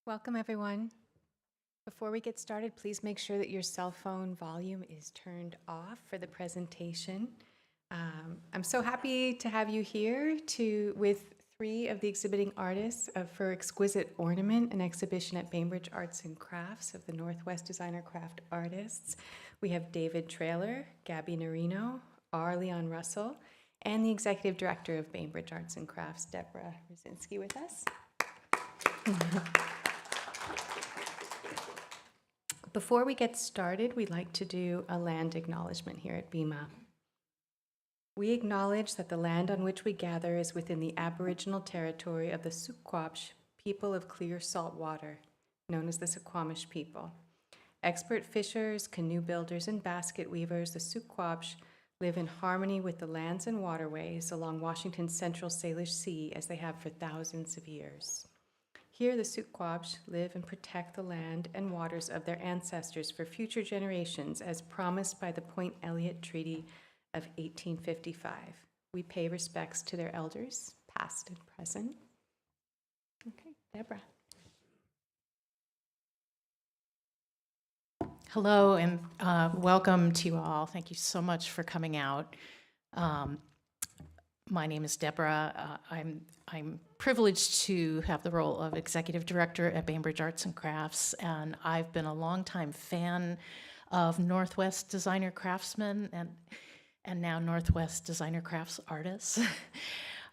Welcome, everyone. Before we get started, please make sure that your cell phone volume is turned off for the presentation. I'm so happy to have you here with three of the exhibiting artists for Exquisite Ornament, an exhibition at Bainbridge Arts and Crafts of the Northwest Designer Craftartists. We have David Traylor, Gabriela Nirino, R. Leon Russell, and the Executive Director of Bainbridge Arts and Crafts, Debra Ruzinsky, with us. Before we get started, we'd like to do a land acknowledgement here at BIMA. We acknowledge that the land on which we gather is within the Aboriginal territory of the Suquamish people of clear salt water, known as the Suquamish people. Expert fishers, canoe builders, and basket weavers, the Suquamish live in harmony with the lands and waterways along Washington's central Salish Sea as they have for thousands of years. Here, the Suquamish live and protect the land and waters of their ancestors for future generations, as promised by the Point Elliott Treaty of 1855. We pay respects to their elders, past and present. Okay, Debra. Hello and welcome to you all. Thank you so much for coming out. My name is Debra. I'm privileged to have the role of Executive Director at Bainbridge Arts and Crafts, and I've been a longtime fan of Northwest Designer Craftsmen and now Northwest Designer Crafts Artists.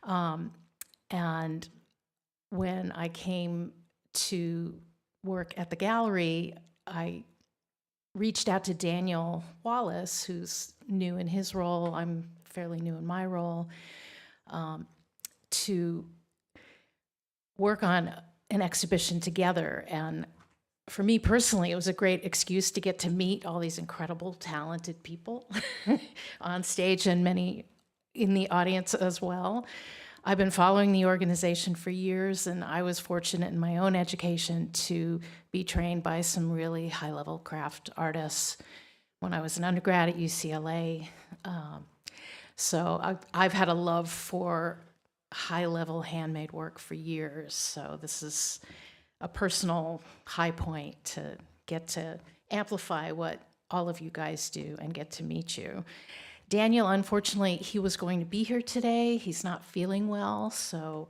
And when I came to work at the gallery, I reached out to Daniel Wallace, who's new in his role. I'm fairly new in my role, to work on an exhibition together. And for me personally, it was a great excuse to get to meet all these incredible, talented people on stage and many in the audience as well. I've been following the organization for years, and I was fortunate in my own education to be trained by some really high-level craft artists when I was an undergrad at UCLA. So I've had a love for high-level handmade work for years. So this is a personal high point to get to amplify what all of you guys do and get to meet you. Daniel, unfortunately, he was going to be here today. He's not feeling well, so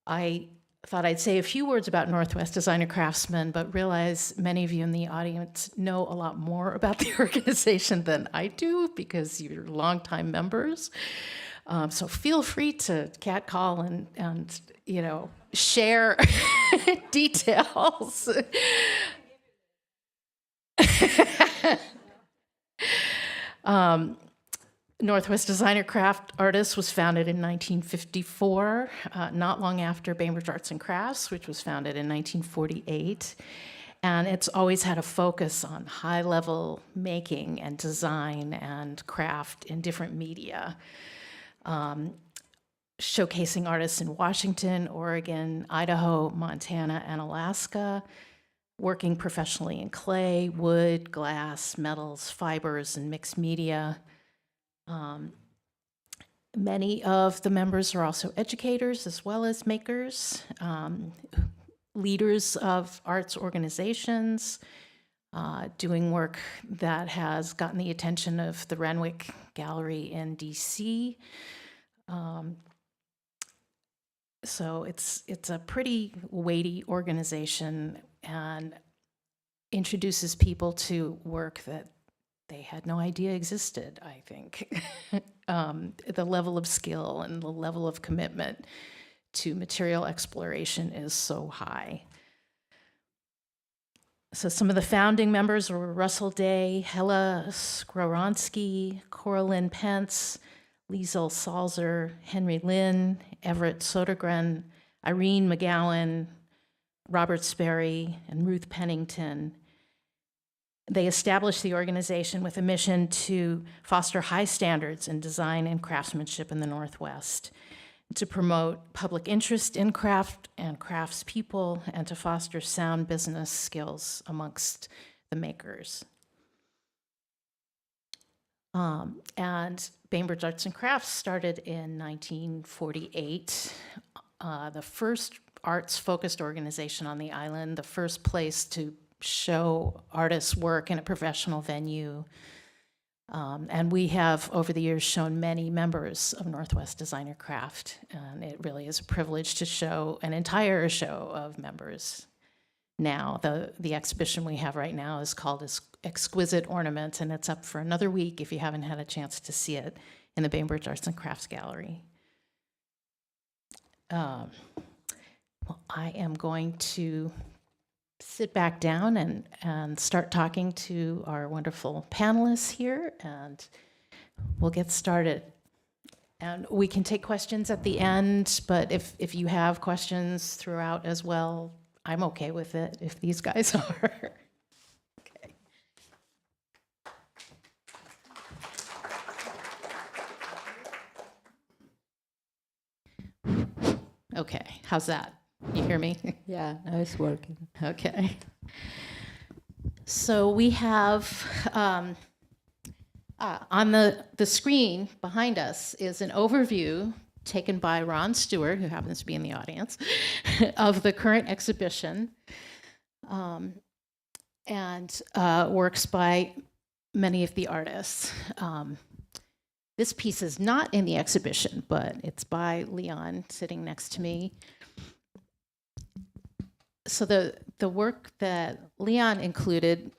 I thought I'd say a few words about Northwest Designer Craftsmen, but realize many of you in the audience know a lot more about the organization than I do because you're longtime members. So feel free to catcall and share details. Northwest Designer Craftartists was founded in 1954, not long after Bainbridge Arts and Crafts, which was founded in 1948. And it's always had a focus on high-level making and design and craft in different media, showcasing artists in Washington, Oregon, Idaho, Montana, and Alaska, working professionally in clay, wood, glass, metals, fibers, and mixed media. Many of the members are also educators as well as makers, leaders of arts organizations, doing work that has gotten the attention of the Renwick Gallery in DC. So it's a pretty weighty organization and introduces people to work that they had no idea existed, I think. The level of skill and the level of commitment to material exploration is so high. So some of the founding members were Russell Day, Hella Skowronski, Coraline Pence, Liesl Salzer, Henry Lynn, Everett Sodergren, Irene McGowan, Robert Sperry, and Ruth Pennington. They established the organization with a mission to foster high standards in design and craftsmanship in the Northwest, to promote public interest in craft and craftspeople, and to foster sound business skills amongst the makers. And Bainbridge Arts and Crafts started in 1948. The first arts-focused organization on the island, the first place to show artists' work in a professional venue. And we have, over the years, shown many members of Northwest Designer Craft, and it really is a privilege to show an entire show of members. Now, the exhibition we have right now is called Exquisite Ornament, and it's up for another week if you haven't had a chance to see it in the Bainbridge Arts and Crafts Gallery. Well, I am going to sit back down and start talking to our wonderful panelists here, and we'll get started. And we can take questions at the end, but if you have questions throughout as well, I'm okay with it if these guys are. Okay. Okay, how's that? You hear me? Yeah, now it's working. Okay. So we have on the screen behind us is an overview taken by Ron Stewart, who happens to be in the audience, of the current exhibition, and works by many of the artists. This piece is not in the exhibition, but it's by Leon, sitting next to me. So the work that Leon included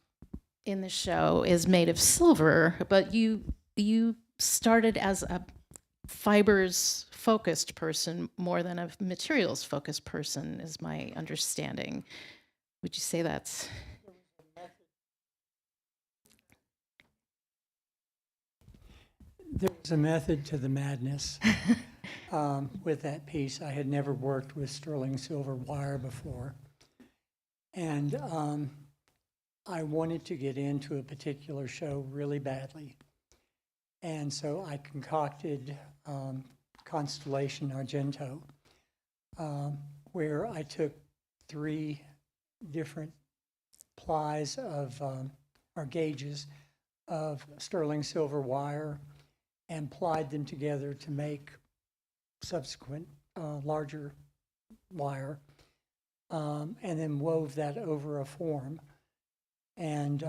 in the show is made of silver, but you started as a fibers focused person more than a materials focused person, is my understanding. Would you say that's? There's a method to the madness with that piece. I had never worked with sterling silver wire before. And I wanted to get into a particular show really badly. And so I concocted Constellation Argento, where I took 3 different plies of, or gauges of sterling silver wire and plied them together to make subsequent larger wire. And then wove that over a form. And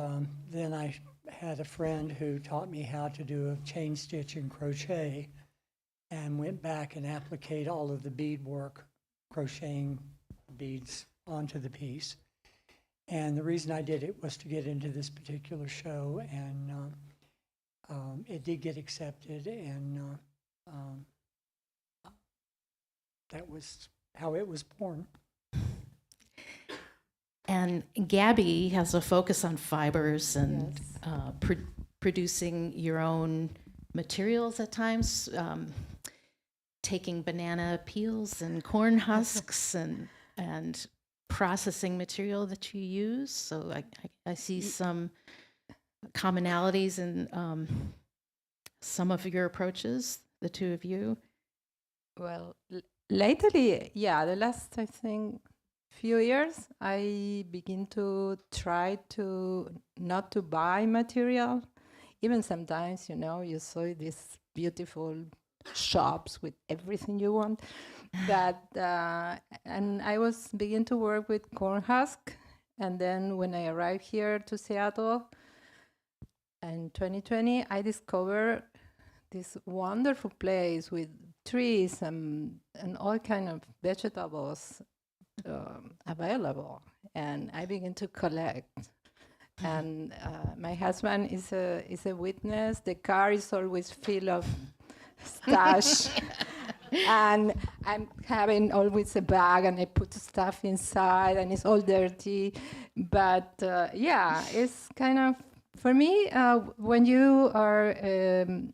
then I had a friend who taught me how to do a chain stitch and crochet, and went back and appliqued all of the beadwork, crocheting beads onto the piece. And the reason I did it was to get into this particular show, and it did get accepted, and that was how it was born. And Gabby has a focus on fibers and Yes. Producing your own materials at times, taking banana peels and corn husks and processing material that you use. So I see some commonalities in some of your approaches, the two of you. Well, lately, yeah, the last, I think, few years, I begin to try to not to buy material. Even sometimes, you saw these beautiful shops with everything you want. But and I was begin to work with corn husk, and then when I arrived here to Seattle in 2020, I discovered this wonderful place with trees and all kind of vegetables available, and I began to collect. And my husband is a witness. The car is always full of stash, and I'm having always a bag, and I put stuff inside, and it's all dirty. But yeah, it's kind of, for me, when you are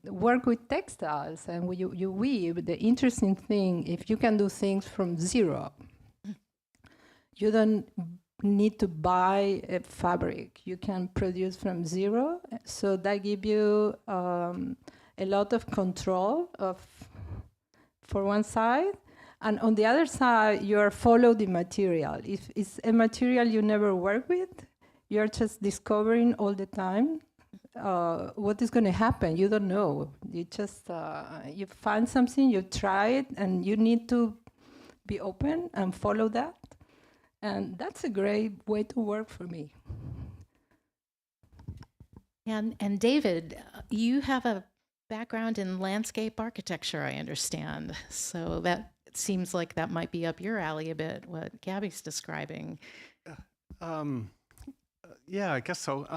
work with textiles and when you weave, the interesting thing, if you can do things from zero, you don't need to buy a fabric. You can produce from zero. So that gives you a lot of control for one side. And on the other side, you are follow the material. If it's a material you never work with, you're just discovering all the time what is going to happen. You don't know. You just, you find something, you try it, and you need to be open and follow that. And that's a great way to work for me. And David, you have a background in landscape architecture, I understand. So that seems like that might be up your alley a bit, what Gabby's describing. Yeah, I guess so.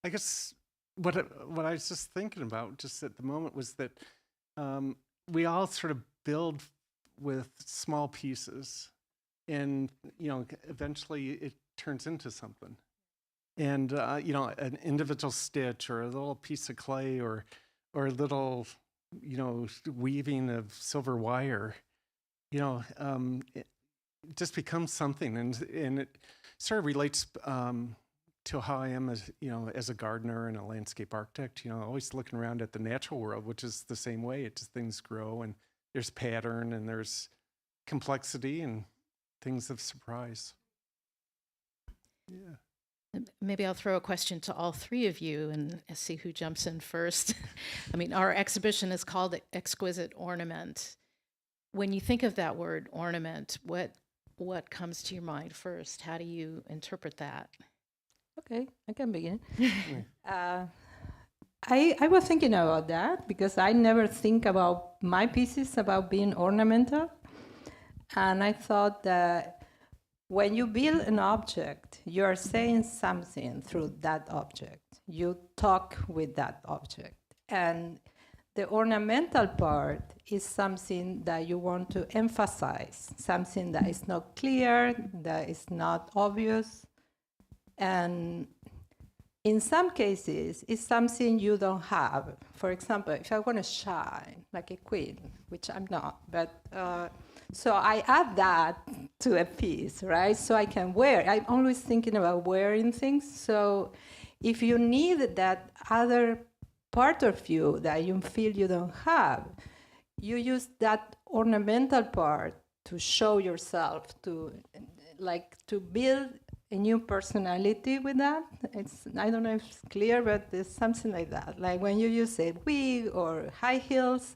I guess what I was just thinking about just at the moment was that we all sort of build with small pieces, and eventually it turns into something. And an individual stitch or a little piece of clay or a little weaving of silver wire, it just becomes something, and it sort of relates to how I am as a gardener and a landscape architect. Always looking around at the natural world, which is the same way. It just things grow, and there's pattern, and there's complexity, and things of surprise. Yeah. Maybe I'll throw a question to all three of you and see who jumps in first. I mean, our exhibition is called Exquisite Ornament. When you think of that word ornament, what comes to your mind first? How do you interpret that? Okay, I can begin. I was thinking about that because I never think about my pieces about being ornamental. And I thought that when you build an object, you are saying something through that object. You talk with that object. And the ornamental part is something that you want to emphasize, something that is not clear, that is not obvious. And in some cases, it's something you don't have. For example, if I want to shine like a queen, which I'm not, but so I add that to a piece, right? So I can wear. I'm always thinking about wearing things. So if you need that other part of you that you feel you don't have, you use that ornamental part to show yourself, to build a new personality with that. I don't know if it's clear, but it's something like that. Like when you use a wig or high heels,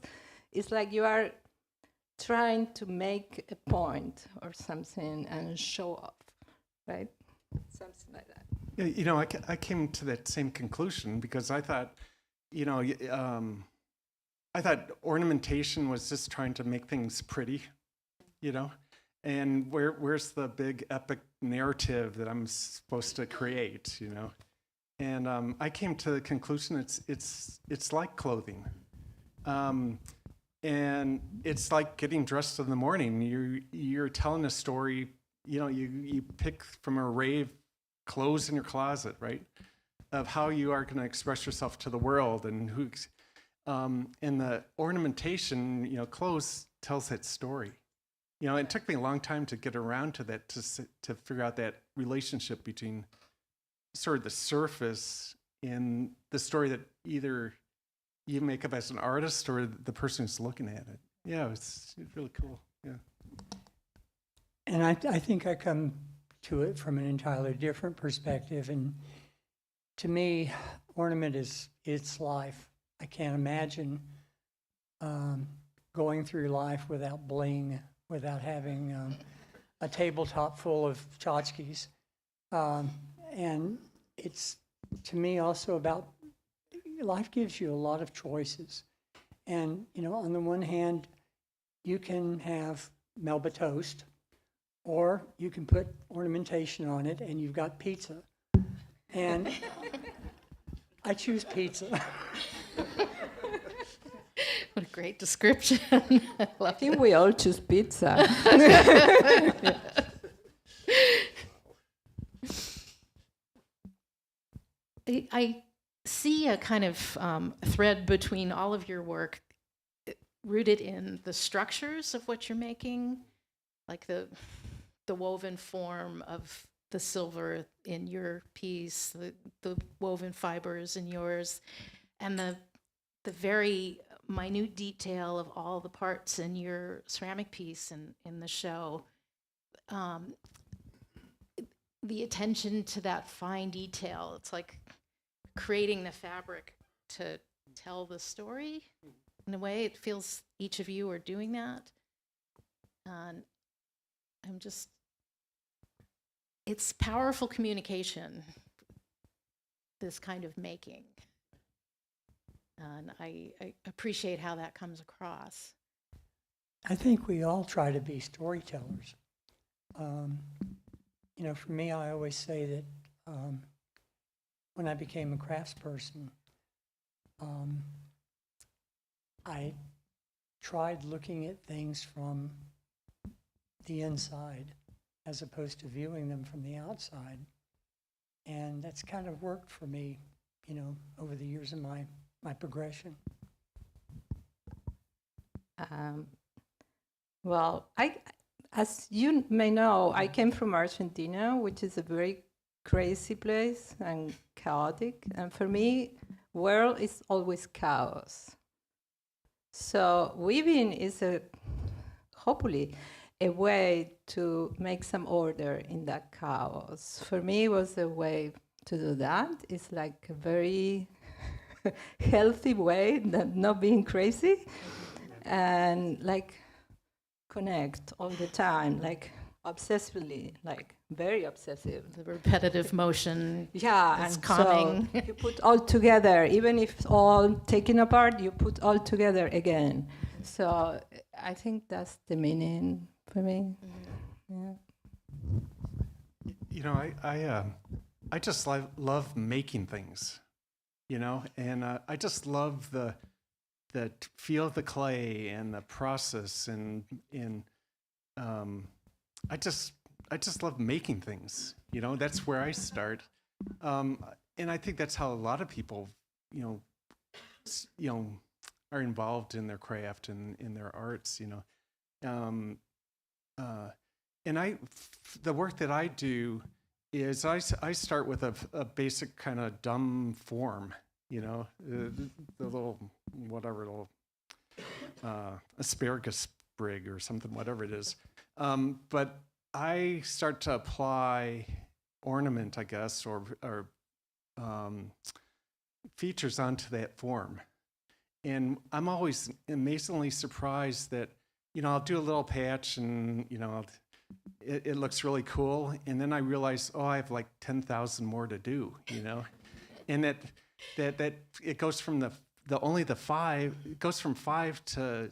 it's like you are trying to make a point or something and show off, right? Something like that. Yeah, I came to that same conclusion because I thought, I thought ornamentation was just trying to make things pretty, and where's the big epic narrative that I'm supposed to create, And I came to the conclusion it's like clothing, and it's like getting dressed in the morning. You're telling a story. You pick from an array of clothes in your closet, right, of how you are going to express yourself to the world, and who. And the ornamentation, clothes tells that story. It took me a long time to get around to that, to figure out that relationship between sort of the surface and the story that either you make up as an artist or the person who's looking at it. Yeah, it's really cool. Yeah. And I think I come to it from an entirely different perspective. And to me, ornament it's life. I can't imagine going through life without bling, without having a tabletop full of tchotchkes. And it's, to me, also about life gives you a lot of choices. And, on the one hand, you can have Melba toast, or you can put ornamentation on it, and you've got pizza. And I choose pizza. What a great description. I think we all choose pizza. I see a kind of thread between all of your work rooted in the structures of what you're making, like the woven form of the silver in your piece, the woven fibers in yours, and the very minute detail of all the parts in your ceramic piece in the show. The attention to that fine detail, it's like creating the fabric to tell the story. in a way. It feels each of you are doing that. And I'm just, it's powerful communication, this kind of making. And I appreciate how that comes across. I think we all try to be storytellers. You know, for me, I always say that when I became a craftsperson, I tried looking at things from the inside as opposed to viewing them from the outside. And that's kind of worked for me, you know, over the years in my progression. Well, as you may know, I came from Argentina, which is a very crazy place and chaotic. And for me, world is always chaos. So weaving is hopefully a way to make some order in that chaos. For me, it was a way to do that. It's like a very healthy way, not being crazy, and like connect all the time, like obsessively, like very obsessive. The repetitive motion. Yeah, It's and calming. so you put all together, even if it's all taken apart, you put all together again. So I think that's the meaning for me. Yeah. You know, I just love making things, you know, and I just love the feel of the clay and the process, and I just love making things, you know. That's where I start, and I think that's how a lot of people, you know, are involved in their craft and in their arts, you know. And the work that I do is I start with a basic kind of dumb form, you know, the little whatever little asparagus sprig or something, whatever it is. But I start to apply ornament, I guess, or features onto that form. And I'm always amazingly surprised that, you know, I'll do a little patch and, you know, it looks really cool. And then I realize, oh, I have like 10,000 more to do, you know, and that it goes from the 5, it goes from 5 to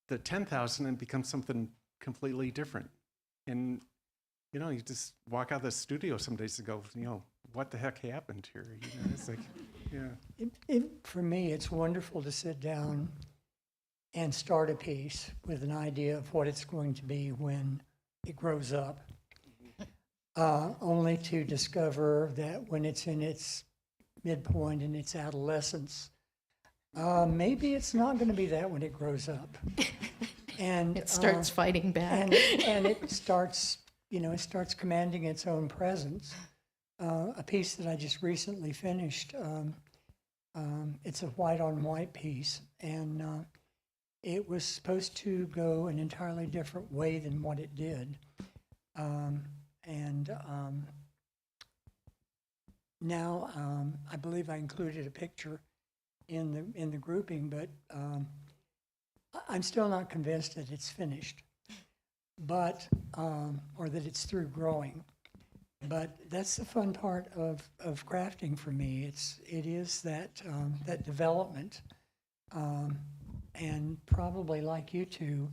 the 10,000 and becomes something completely different. And, you know, you just walk out of the studio some days and go, you know, what the heck happened here? You know, it's like, yeah. For me, it's wonderful to sit down and start a piece with an idea of what it's going to be when it grows up, only to discover that when it's in its midpoint in its adolescence, maybe it's not going to be that when it grows up. And It starts fighting back. and it starts, you know, it starts commanding its own presence. A piece that I just recently finished, it's a white on white piece, and it was supposed to go an entirely different way than what it did. Now I believe I included a picture in the grouping, but I'm still not convinced that it's finished, but or that it's through growing. But that's the fun part of crafting for me. It is that development, and probably like you two,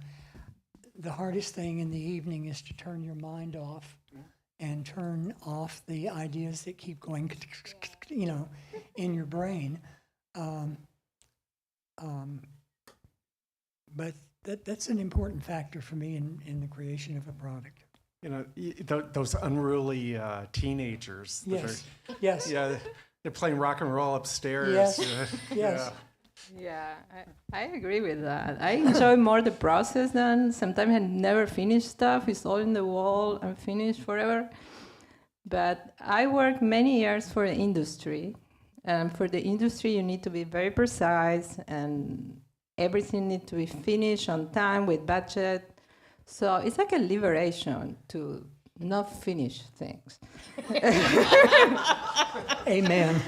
the hardest thing in the evening is to turn your mind off and turn off the ideas that keep going, you know, in your brain. But that's an important factor for me in the creation of a product. You know, those unruly teenagers. Yes. Yes. Yeah, they're playing rock and roll upstairs. Yes. Yeah. Yeah, I agree with that. I enjoy more the process than sometimes I never finish stuff. It's all in the wall and finished forever. But I worked many years for the industry. And for the industry, you need to be very precise and everything needs to be finished on time with budget. So it's like a liberation to not finish things. Amen.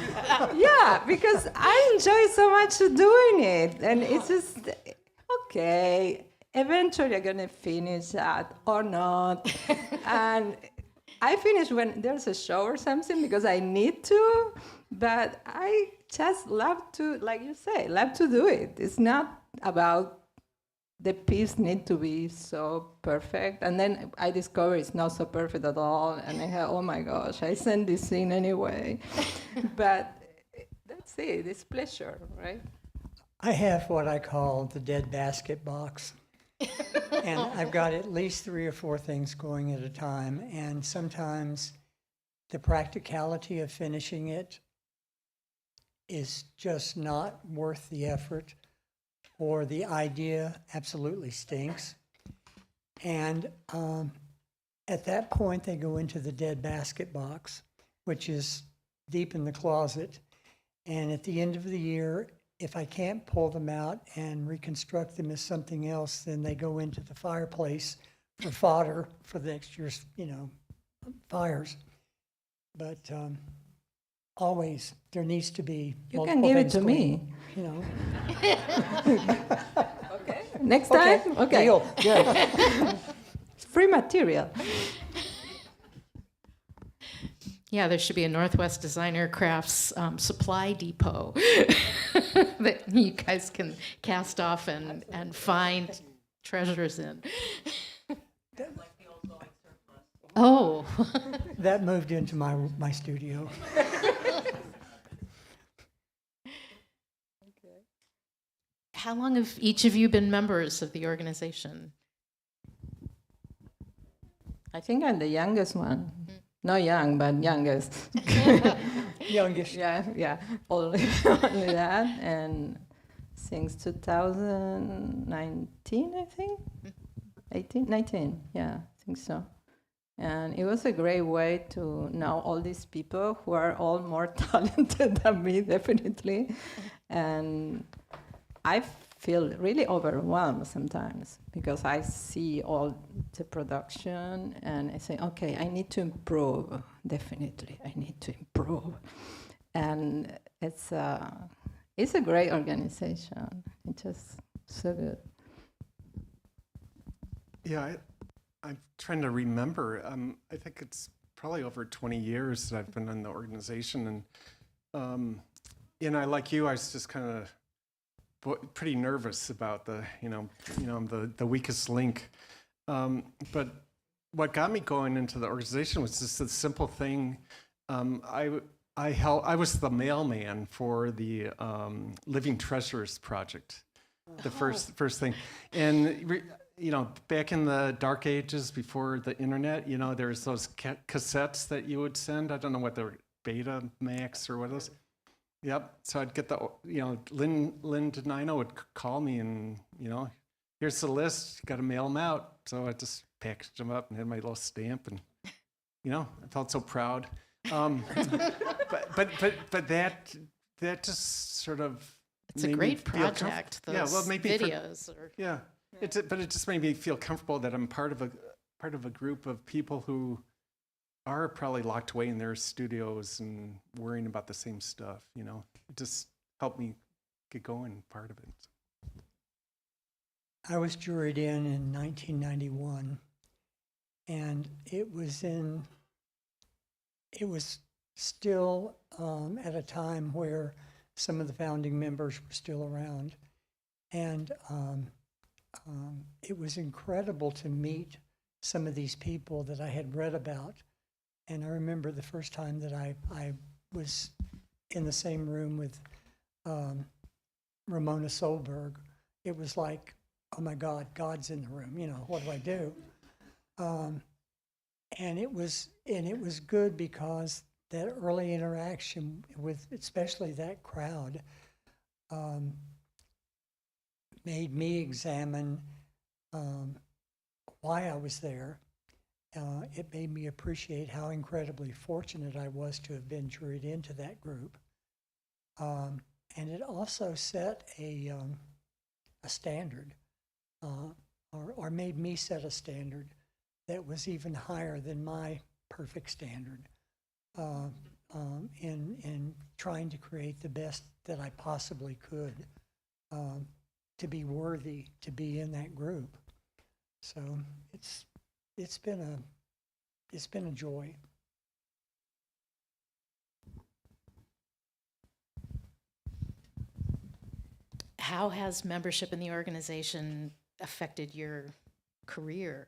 Yeah, because I enjoy so much doing it, and it's just okay. Eventually, I'm gonna finish that or not, and I finish when there's a show or something because I need to. But I just love to, like you say, love to do it. It's not about the piece need to be so perfect, and then I discover it's not so perfect at all, and I have, oh my gosh, I sent this in anyway. But that's it. It's pleasure, right? I have what I call the dead basket box. And I've got at least 3 or 4 things going at a time. And sometimes the practicality of finishing it is just not worth the effort, or the idea absolutely stinks. And at that point, they go into the dead basket box, which is deep in the closet. And at the end of the year, if I can't pull them out and reconstruct them as something else, then they go into the fireplace for fodder for the next year's, fires. But always there needs to be You can multiple give it things to going, me. Okay. Next Okay, time. Okay. deal, good. It's free material. Yeah, there should be a Northwest Designer Crafts supply depot that you guys can cast off and find treasures in. Oh, That moved into my studio. how long have each of you been members of the organization? I think I'm the youngest one. Not young, but youngest. Youngest. Yeah. Only that. And since 2019, I think. 18, 19. Yeah, I think so. And it was a great way to know all these people who are all more talented than me, definitely. And I feel really overwhelmed sometimes because I see all the production and I say, okay, I need to improve. Definitely, I need to improve. And it's a great organization. It's just so good. Yeah, I'm trying to remember. I think it's probably over 20 years that I've been in the organization, and I, like you, I was just kind of pretty nervous about the weakest link. But what got me going into the organization was just a simple thing. I was the mailman for the Living Treasures project, the first thing, and. Back in the dark ages before the internet, there's those cassettes that you would send. I don't know what they were, Betamax or what those. Yep. So I'd get the, Lynn Denino would call me and, here's the list. You got to mail them out. So I just packaged them up and had my little stamp, and, I felt so proud. But that just sort of. it's a made me great feel project. yeah, well, Those maybe videos. yeah. But it just made me feel comfortable that I'm part of a group of people who are probably locked away in their studios and worrying about the same stuff. It just helped me get going. Part of it. I was juried in 1991, and it was still at a time where some of the founding members were still around, and it was incredible to meet some of these people that I had read about. And I remember the first time that I was in the same room with Ramona Solberg. It was like, oh my God, God's in the room. What do I do? And it was good because that early interaction with especially that crowd made me examine why I was there. It made me appreciate how incredibly fortunate I was to have been juried into that group. And it also set a standard, or made me set a standard that was even higher than my perfect standard in trying to create the best that I possibly could to be worthy to be in that group. So it's been a joy. How has membership in the organization affected your career?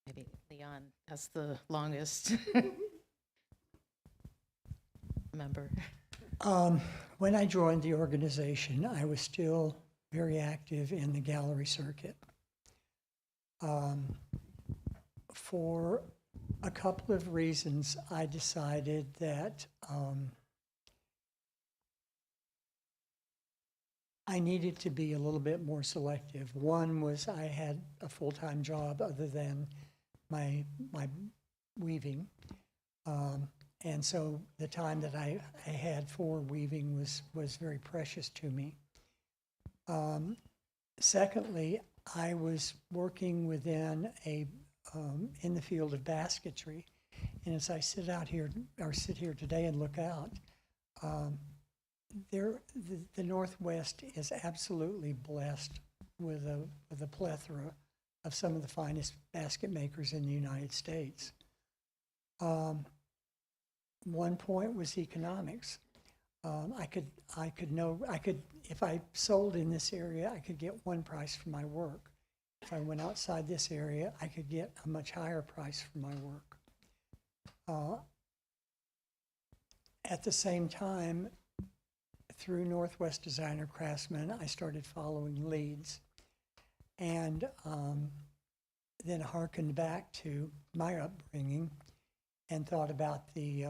Maybe Leon, as the longest member. When I joined the organization, I was still very active in the gallery circuit. For a couple of reasons, I decided that I needed to be a little bit more selective. One was I had a full-time job other than my weaving. And so the time that I had for weaving was very precious to me. Secondly, I was working within in the field of basketry. And as I sit here today and look out, the Northwest is absolutely blessed with a plethora of some of the finest basket makers in the United States. One point was economics. If I sold in this area, I could get one price for my work. If I went outside this area, I could get a much higher price for my work. At the same time, through Northwest Designer Craftsmen, I started following leads, and then hearkened back to my upbringing and thought about the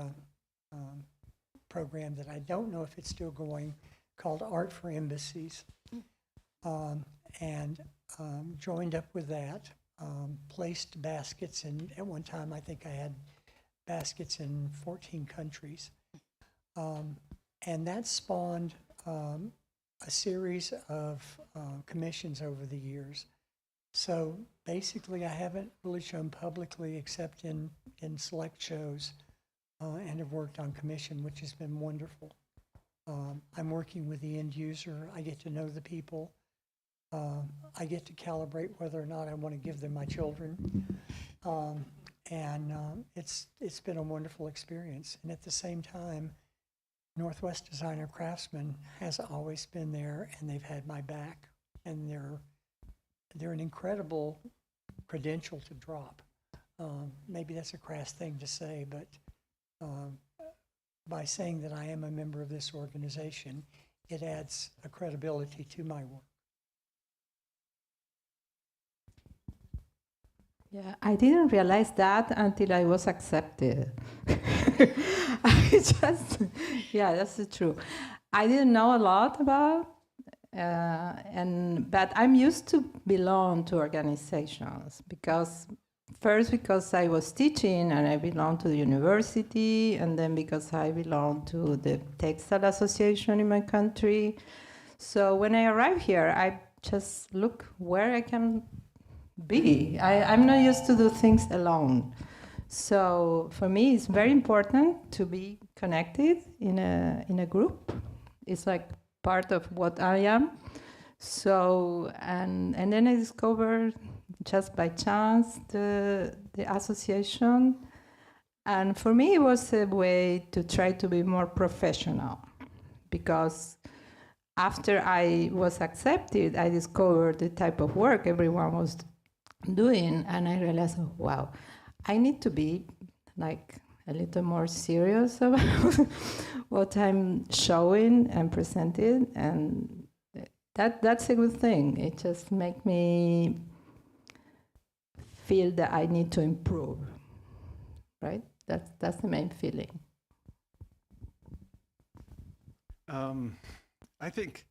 program that I don't know if it's still going, called Art for Embassies, and joined up with that, placed baskets, and at one time I think I had baskets in 14 countries. And that spawned a series of commissions over the years. So basically, I haven't really shown publicly except in select shows, and have worked on commission, which has been wonderful. I'm working with the end user. I get to know the people. I get to calibrate whether or not I want to give them my children. It's been a wonderful experience. And at the same time, Northwest Designer Craftsmen has always been there, and they've had my back, and they're an incredible credential to drop. Maybe that's a crass thing to say, but by saying that I am a member of this organization, it adds a credibility to my work. Yeah, I didn't realize that until I was accepted. Yeah, that's true. I didn't know a lot about, but I'm used to belong to organizations because I was teaching and I belong to the university, and then because I belong to the textile association in my country. So when I arrived here, I just look where I can be. I'm not used to do things alone. So for me, it's very important to be connected in a group. It's like part of what I am. So and then I discovered just by chance the association, and for me it was a way to try to be more professional, because after I was accepted, I discovered the type of work everyone was doing, and I realized, oh, wow, I need to be like a little more serious about what I'm showing and presenting, and that's a good thing. It just makes me feel that I need to improve, right? That's the main feeling. I think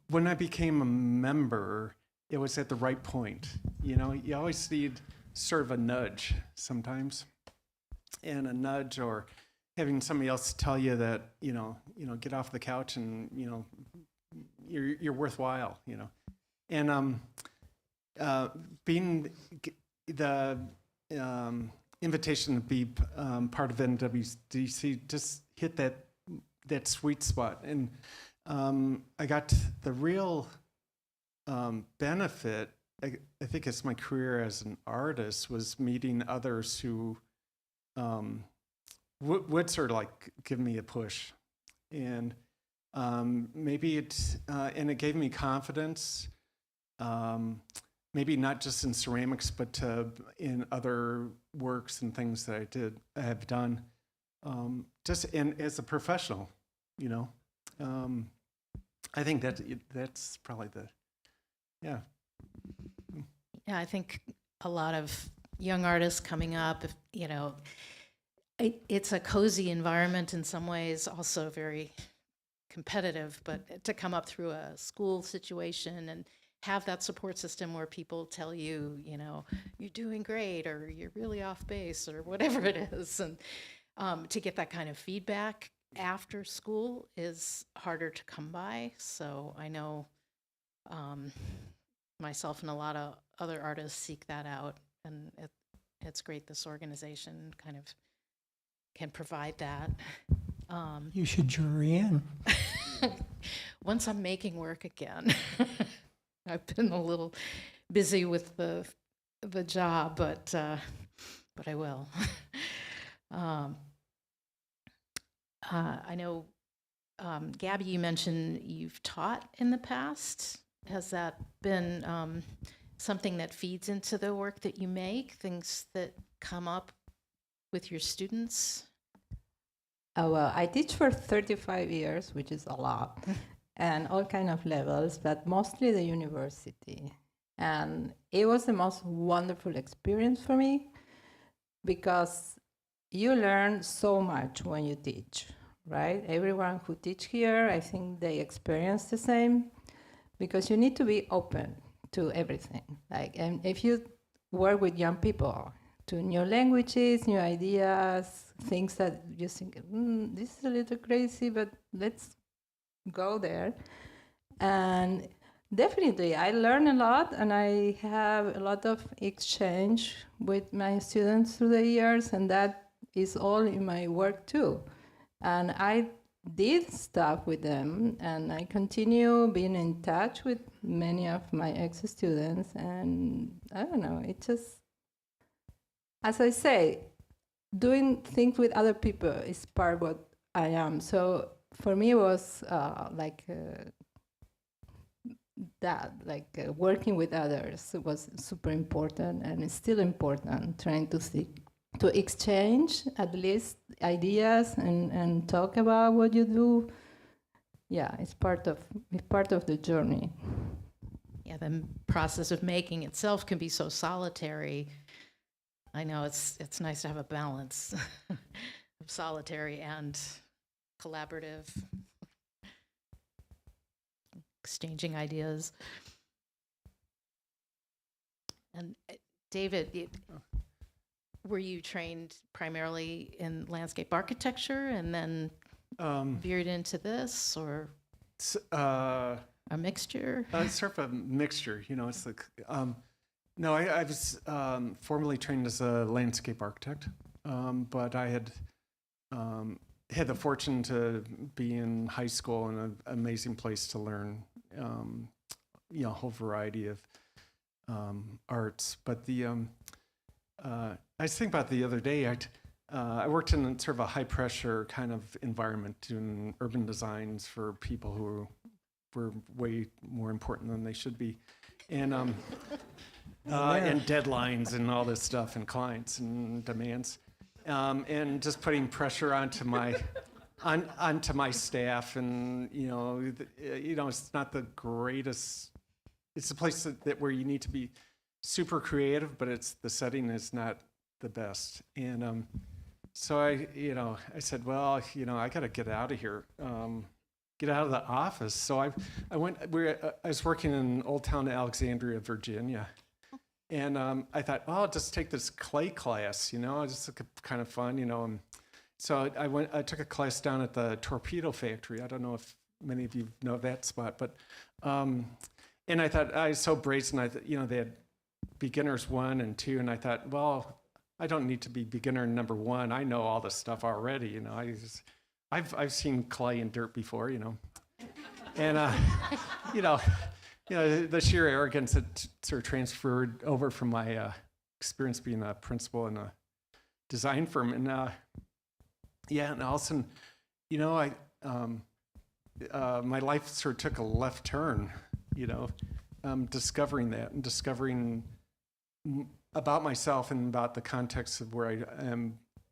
when I became a member, it was at the right point. You know, you always need sort of a nudge sometimes, and a nudge, or having somebody else tell you that, you know, get off the couch and, you're worthwhile, And being the invitation to be part of NWDC just hit that sweet spot, and I got the real benefit. I think it's my career as an artist was meeting others who would sort of like give me a push, and maybe and it gave me confidence. Maybe not just in ceramics, but in other works and things that I have done. Just as a professional, you know, I think that's probably yeah. Yeah, I think a lot of young artists coming up, you know, it's a cozy environment in some ways, also very competitive, but to come up through a school situation and have that support system where people tell you, you know, you're doing great or you're really off base or whatever it is. And to get that kind of feedback after school is harder to come by. So I know myself and a lot of other artists seek that out. And it's great this organization kind of can provide that. You should jury in. Once I'm making work again. I've been a little busy with the job, but I will. I know, Gabby, you mentioned you've taught in the past. Has that been something that feeds into the work that you make, things that come up with your students? Oh, well, I teach for 35 years, which is a lot, and all kind of levels, but mostly the university. And it was the most wonderful experience for me because you learn so much when you teach, right? Everyone who teach here, I think they experience the same because you need to be open to everything. Like, and if you work with young people, to new languages, new ideas, things that you think, this is a little crazy, but let's go there. And definitely, I learn a lot, and I have a lot of exchange with my students through the years, and that is all in my work too. And I did stuff with them, and I continue being in touch with many of my ex-students, and I don't know, it just, as I say, doing things with other people is part of what I am. So for me, it was working with others was super important, and it's still important, trying to exchange at least ideas and talk about what you do. Yeah, it's part of the journey. Yeah, the process of making itself can be so solitary. I know it's nice to have a balance of solitary and collaborative, exchanging ideas. And David, were you trained primarily in landscape architecture and then veered into this, or a mixture? It's sort of a mixture, you know. It's like no, I was formally trained as a landscape architect, but I had had the fortune to be in high school in an amazing place to learn, you know, a whole variety of arts. But I was thinking about the other day, I worked in sort of a high pressure kind of environment doing urban designs for people who were way more important than they should be. And and deadlines and all this stuff and clients and demands. And just putting pressure onto my staff, and you know, it's not the greatest. It's a place that where you need to be super creative, but the setting is not the best. And so I said, well, I got to get out of here, get out of the office. So I was working in Old Town Alexandria, Virginia. And I thought, well, I'll just take this clay class, just kind of fun, So I took a class down at the Torpedo Factory. I don't know if many of you know that spot, but and I thought I was so brazen. I thought, they had beginners 1 and 2, and I thought, well, I don't need to be beginner number 1. I know all this stuff already. You know, I've seen clay and dirt before. You know, and you know, the sheer arrogance that sort of transferred over from my experience being a principal in a design firm, and yeah, and all of a sudden, you know, my life sort of took a left turn. You know, discovering that and discovering about myself and about the context of where I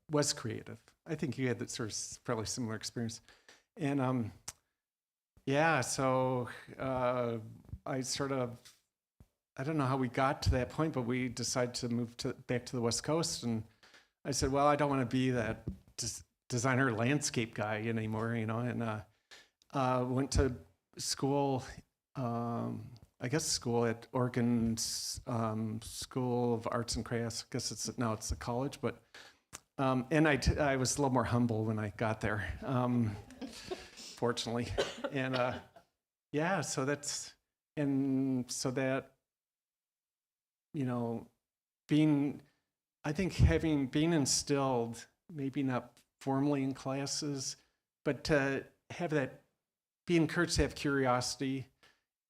was creative. I think you had that sort of fairly similar experience. And yeah, so I sort of, I don't know how we got to that point, but we decided to move back to the West Coast. And I said, well, I don't want to be that designer landscape guy anymore, you know, and went to school, I guess school at Oregon's School of Arts and Crafts. I guess it's a college, but and I was a little more humble when I got there, fortunately. And yeah, so that, you know, I think being instilled, maybe not formally in classes, but to have that, be encouraged to have curiosity,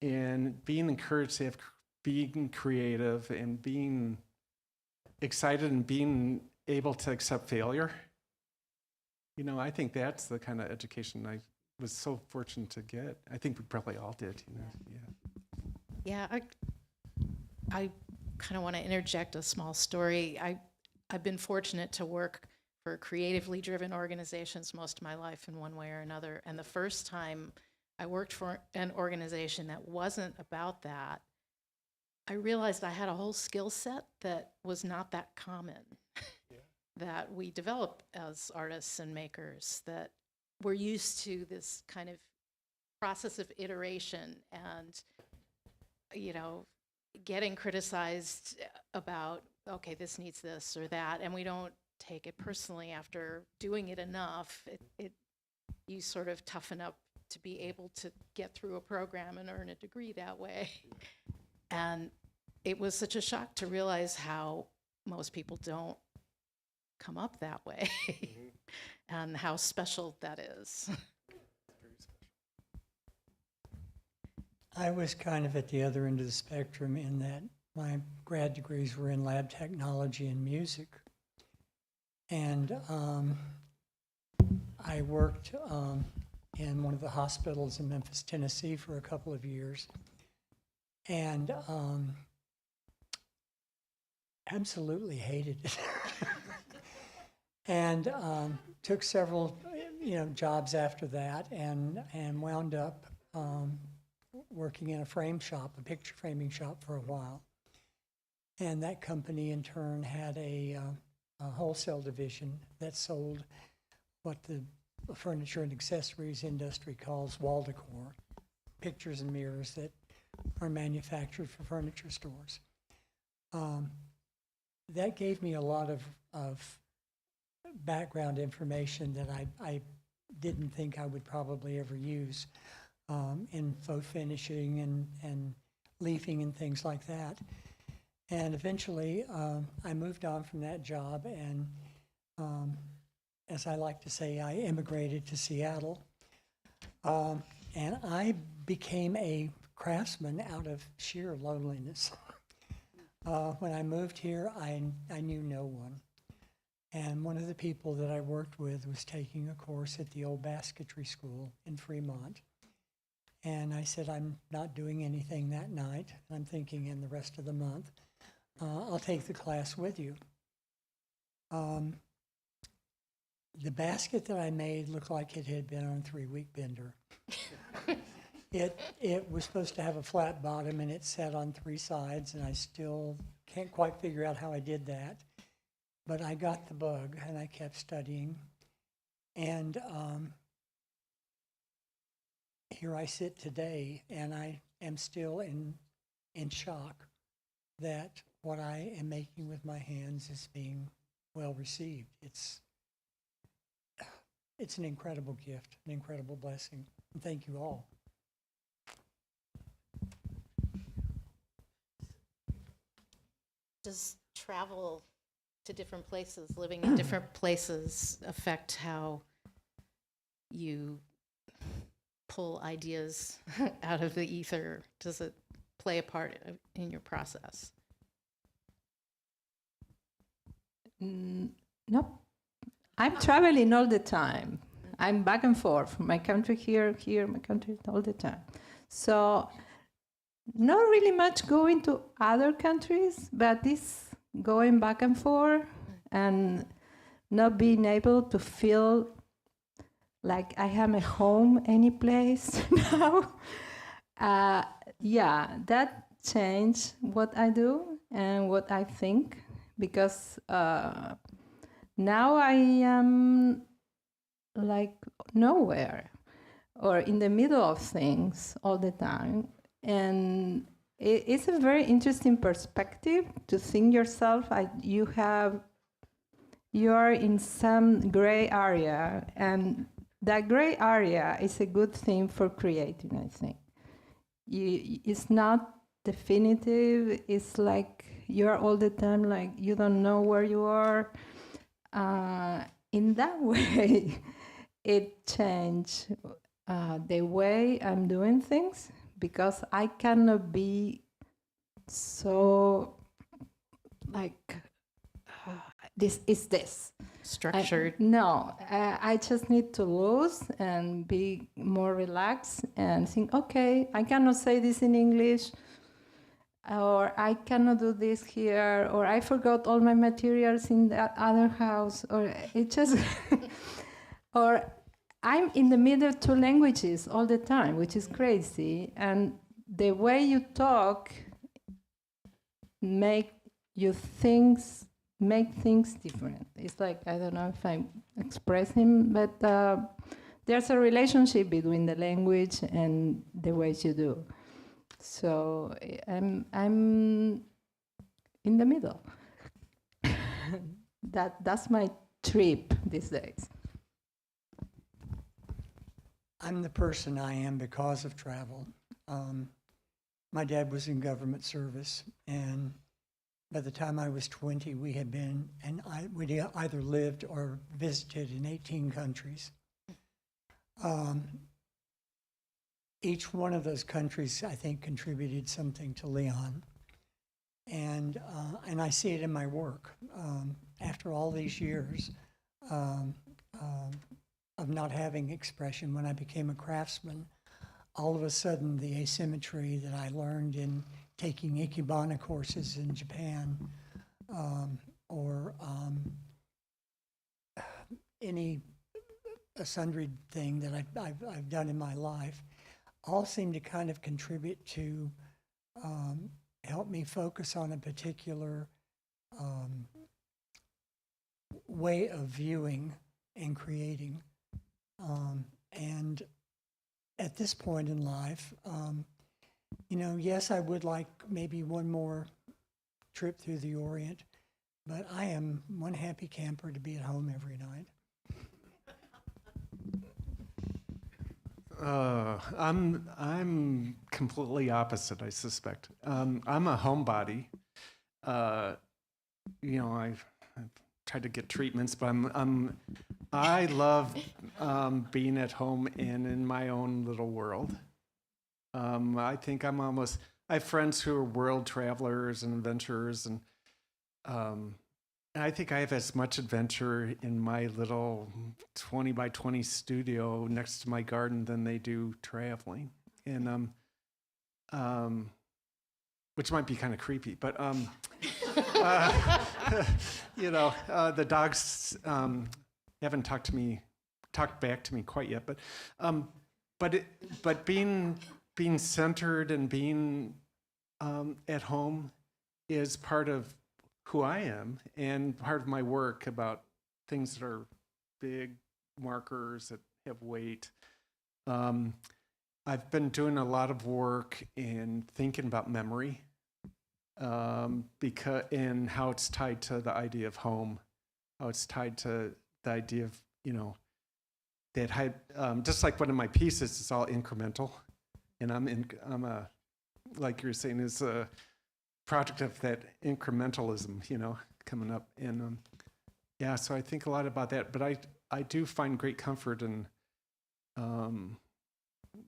and being encouraged to being creative and being excited and being able to accept failure. You know, I think that's the kind of education I was so fortunate to get. I think we probably all did, you know, yeah. Yeah, I kind of want to interject a small story. I've been fortunate to work for creatively driven organizations most of my life in one way or another. And the first time I worked for an organization that wasn't about that, I realized I had a whole skill set that was not that common, that we develop as artists and makers, that we're used to this kind of process of iteration and, you know, getting criticized about, okay, this needs this or that, and we don't take it personally after doing it enough. You sort of toughen up to be able to get through a program and earn a degree that way. And it was such a shock to realize how most people don't come up that way and how special that is. I was kind of at the other end of the spectrum in that my grad degrees were in lab technology and music. And I worked in one of the hospitals in Memphis, Tennessee for a couple of years. And absolutely hated it. And took several, jobs after that, and wound up working in a frame shop, a picture framing shop, for a while. And that company, in turn, had a wholesale division that sold what the furniture and accessories industry calls wall decor, pictures and mirrors that are manufactured for furniture stores. That gave me a lot of background information that I didn't think I would probably ever use in faux finishing and leafing and things like that. And eventually I moved on from that job, and as I like to say, I immigrated to Seattle. And I became a craftsman out of sheer loneliness. When I moved here, I knew no one. And one of the people that I worked with was taking a course at the old basketry school in Fremont. And I said, I'm not doing anything that night. I'm thinking in the rest of the month, I'll take the class with you. The basket that I made looked like it had been on a 3-week bender. It was supposed to have a flat bottom, and it sat on 3 sides, and I still can't quite figure out how I did that. But I got the bug, and I kept studying. And here I sit today, and I am still in shock that what I am making with my hands is being well received. It's an incredible gift, an incredible blessing. And thank you all. Does travel to different places, living in different places, affect how you pull ideas out of the ether? Does it play a part in your process? Nope. I'm traveling all the time. I'm back and forth. My country here, my country all the time. So not really much going to other countries, but this going back and forth and not being able to feel like I have a home any place now. Yeah, that changed what I do and what I think, because now I am like nowhere or in the middle of things all the time. And it's a very interesting perspective to think yourself, you are in some gray area, and that gray area is a good thing for creating, I think. It's not definitive. It's like you're all the time like you don't know where you are. In that way, it changed the way I'm doing things, because I cannot be so like this is this. Structured. No, I just need to lose and be more relaxed and think, okay, I cannot say this in English, or I cannot do this here, or I forgot all my materials in that other house, or it just, or I'm in the middle of two languages all the time, which is crazy. And the way you talk make things different. It's like, I don't know if I'm expressing, but there's a relationship between the language and the ways you do. So I'm in the middle. That's my trip these days. I'm the person I am because of travel. My dad was in government service, and by the time I was 20, we had been, and we either lived or visited in 18 countries. Each one of those countries, I think, contributed something to Leon, and I see it in my work. After all these years of not having expression, when I became a craftsman, all of a sudden the asymmetry that I learned in taking ikebana courses in Japan, or any sundry thing that I've done in my life, all seem to kind of contribute to help me focus on a particular way of viewing and creating. And at this point in life, yes, I would like maybe one more trip through the Orient, but I am one happy camper to be at home every night. I'm completely opposite, I suspect. I'm a homebody. I've tried to get treatments, but I love being at home and in my own little world. I think I have friends who are world travelers and adventurers, and I think I have as much adventure in my little 20 by 20 studio next to my garden than they do traveling. And which might be kind of creepy, but the dogs haven't talked back to me quite yet. But being centered and being at home is part of who I am and part of my work about things that are big markers that have weight. I've been doing a lot of work in thinking about memory, and how it's tied to the idea of home, how it's tied to the idea of, just like one of my pieces is all incremental, and I'm like you're saying, is project of that incrementalism, coming up. And yeah, so I think a lot about that. But I do find great comfort in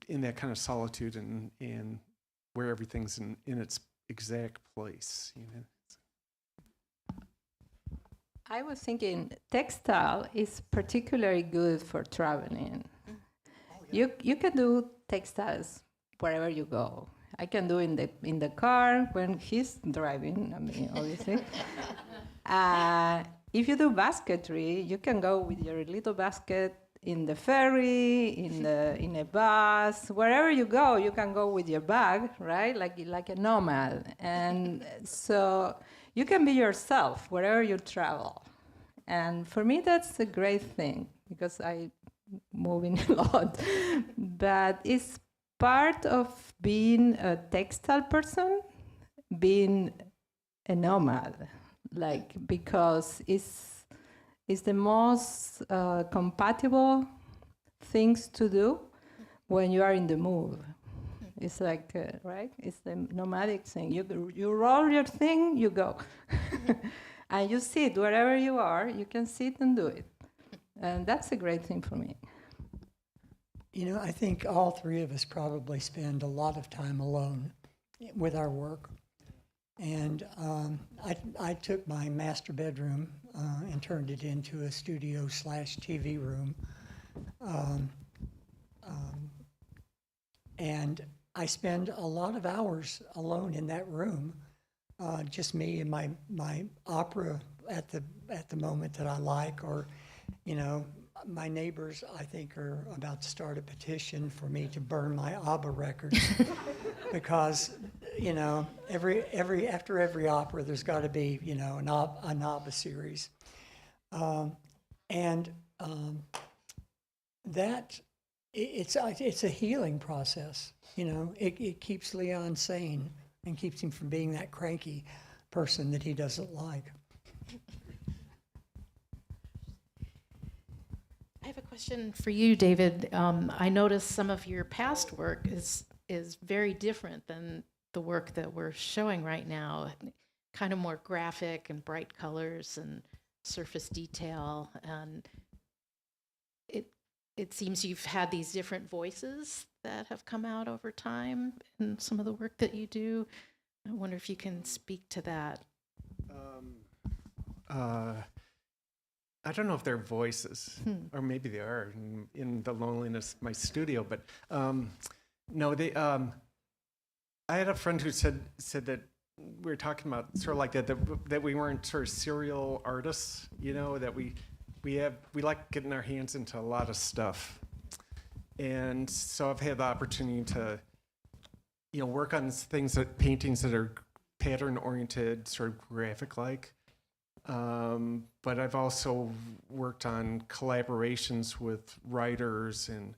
that kind of solitude and where everything's in its exact place. I was thinking textile is particularly good for traveling. You can do textiles wherever you go. I can do in the car when he's driving. I mean, obviously. If you do basketry, you can go with your little basket in the ferry, in a bus, wherever you go. You can go with your bag, right? Like a nomad, and so you can be yourself wherever you travel. And for me, that's a great thing because I moving a lot, but it's part of being a textile person, being a nomad, because it's the most compatible things to do when you are in the move. It's like, right? It's the nomadic thing. You roll your thing, you go. And you sit wherever you are, you can sit and do it. And that's a great thing for me. I think all three of us probably spend a lot of time alone with our work. And I took my master bedroom and turned it into a studio/TV room. And I spend a lot of hours alone in that room, just me and my opera at the moment that I like, or, my neighbors, I think, are about to start a petition for me to burn my ABBA records because, after every opera, there's got to be, an ABBA series. That it's a healing process. It keeps Leon sane and keeps him from being that cranky person that he doesn't like. I have a question for you, David. I noticed some of your past work is very different than the work that we're showing right now. Kind of more graphic and bright colors and surface detail. And it seems you've had these different voices that have come out over time in some of the work that you do. I wonder if you can speak to that. I don't know if they're voices, or maybe they are in the loneliness of my studio. But no, they. I had a friend who said that we were talking about sort of like that we weren't sort of serial artists, that we like getting our hands into a lot of stuff, and so I've had the opportunity to, work on paintings that are pattern oriented, sort of graphic like. But I've also worked on collaborations with writers and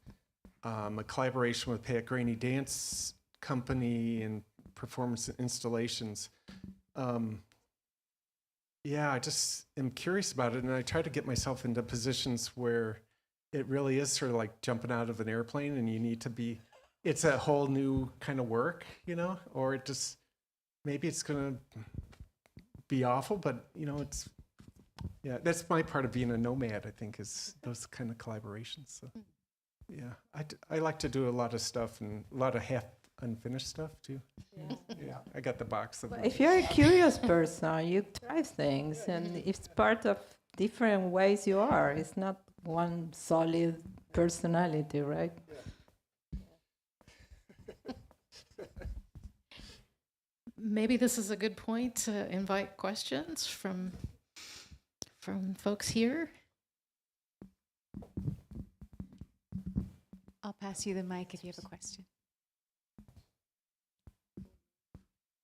a collaboration with Pat Graney Dance Company and performance installations. Yeah, I just am curious about it, and I try to get myself into positions where it really is sort of like jumping out of an airplane, and you need to be. It's a whole new kind of work, or it just maybe it's gonna be awful, but that's my part of being a nomad. I think is those kind of collaborations. So, yeah, I like to do a lot of stuff and a lot of half unfinished stuff too. Yeah, I got the box of. If you're a curious person, you try things, and it's part of different ways you are. It's not one solid personality, right? Maybe this is a good point to invite questions from folks here. I'll pass you the mic if you have a question.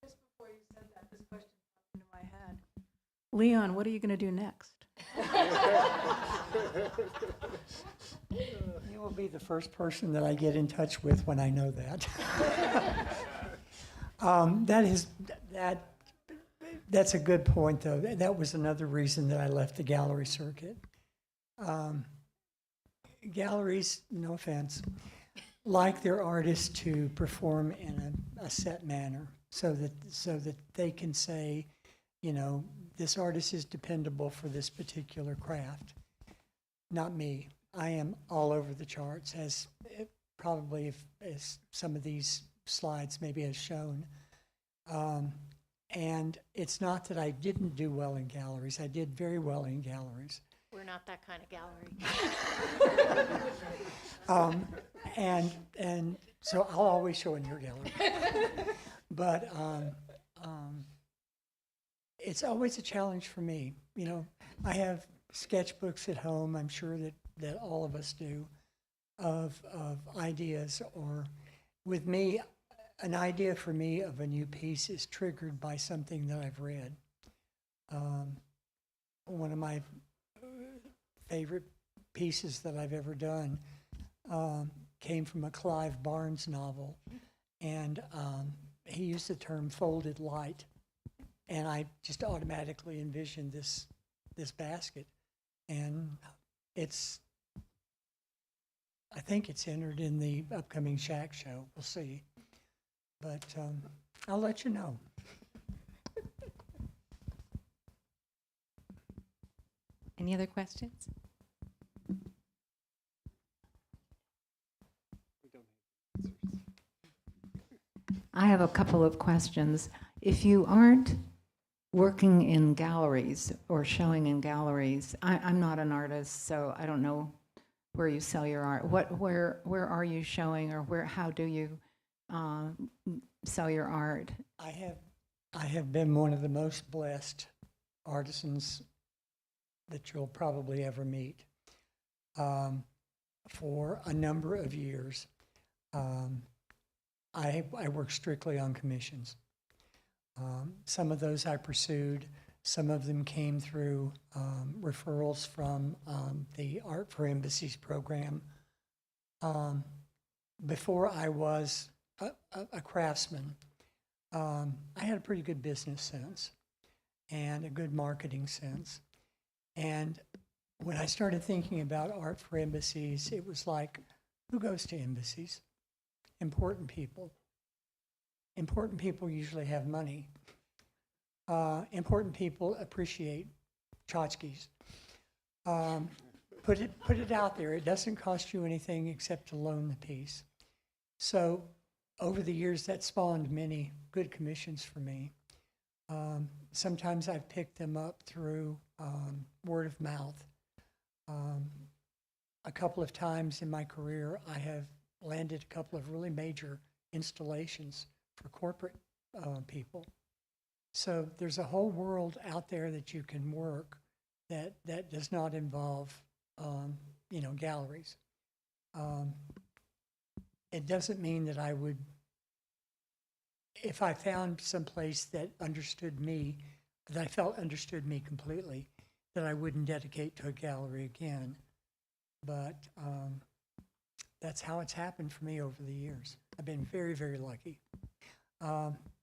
Just before you said that, this question popped into my head. Leon, what are you going to do next? You will be the first person that I get in touch with when I know that. That's a good point, though. That was another reason that I left the gallery circuit. Galleries, no offense, like their artists to perform in a set manner. so that they can say, you know, this artist is dependable for this particular craft. Not me. I am all over the charts, as probably as some of these slides maybe has shown. And it's not that I didn't do well in galleries. I did very well in galleries. We're not that kind of gallery. And so I'll always show in your gallery. But it's always a challenge for me. You know, I have sketchbooks at home, I'm sure that all of us do, of ideas. Or with me, an idea for me of a new piece is triggered by something that I've read. One of my favorite pieces that I've ever done came from a Clive Barnes novel, and he used the term folded light, and I just automatically envisioned this basket, and I think it's entered in the upcoming Shack show. We'll see, but I'll let you know. Any other questions? I have a couple of questions. If you aren't working in galleries or showing in galleries, I'm not an artist, so I don't know where you sell your art. Where are you showing, or how do you sell your art? I have been one of the most blessed artisans that you'll probably ever meet. For a number of years, I worked strictly on commissions. Some of those I pursued. Some of them came through referrals from the Art for Embassies program. Before I was a craftsman, I had a pretty good business sense and a good marketing sense. And when I started thinking about Art for Embassies, it was like, who goes to embassies? Important people. Important people usually have money. Important people appreciate tchotchkes. Put it out there. It doesn't cost you anything except to loan the piece. So over the years, that spawned many good commissions for me. Sometimes I've picked them up through word of mouth. A couple of times in my career, I have landed a couple of really major installations for corporate people. So there's a whole world out there that you can work that does not involve, galleries. It doesn't mean that I would, if I found someplace that understood me, that I felt understood me completely, that I wouldn't dedicate to a gallery again. But that's how it's happened for me over the years. I've been very, very lucky.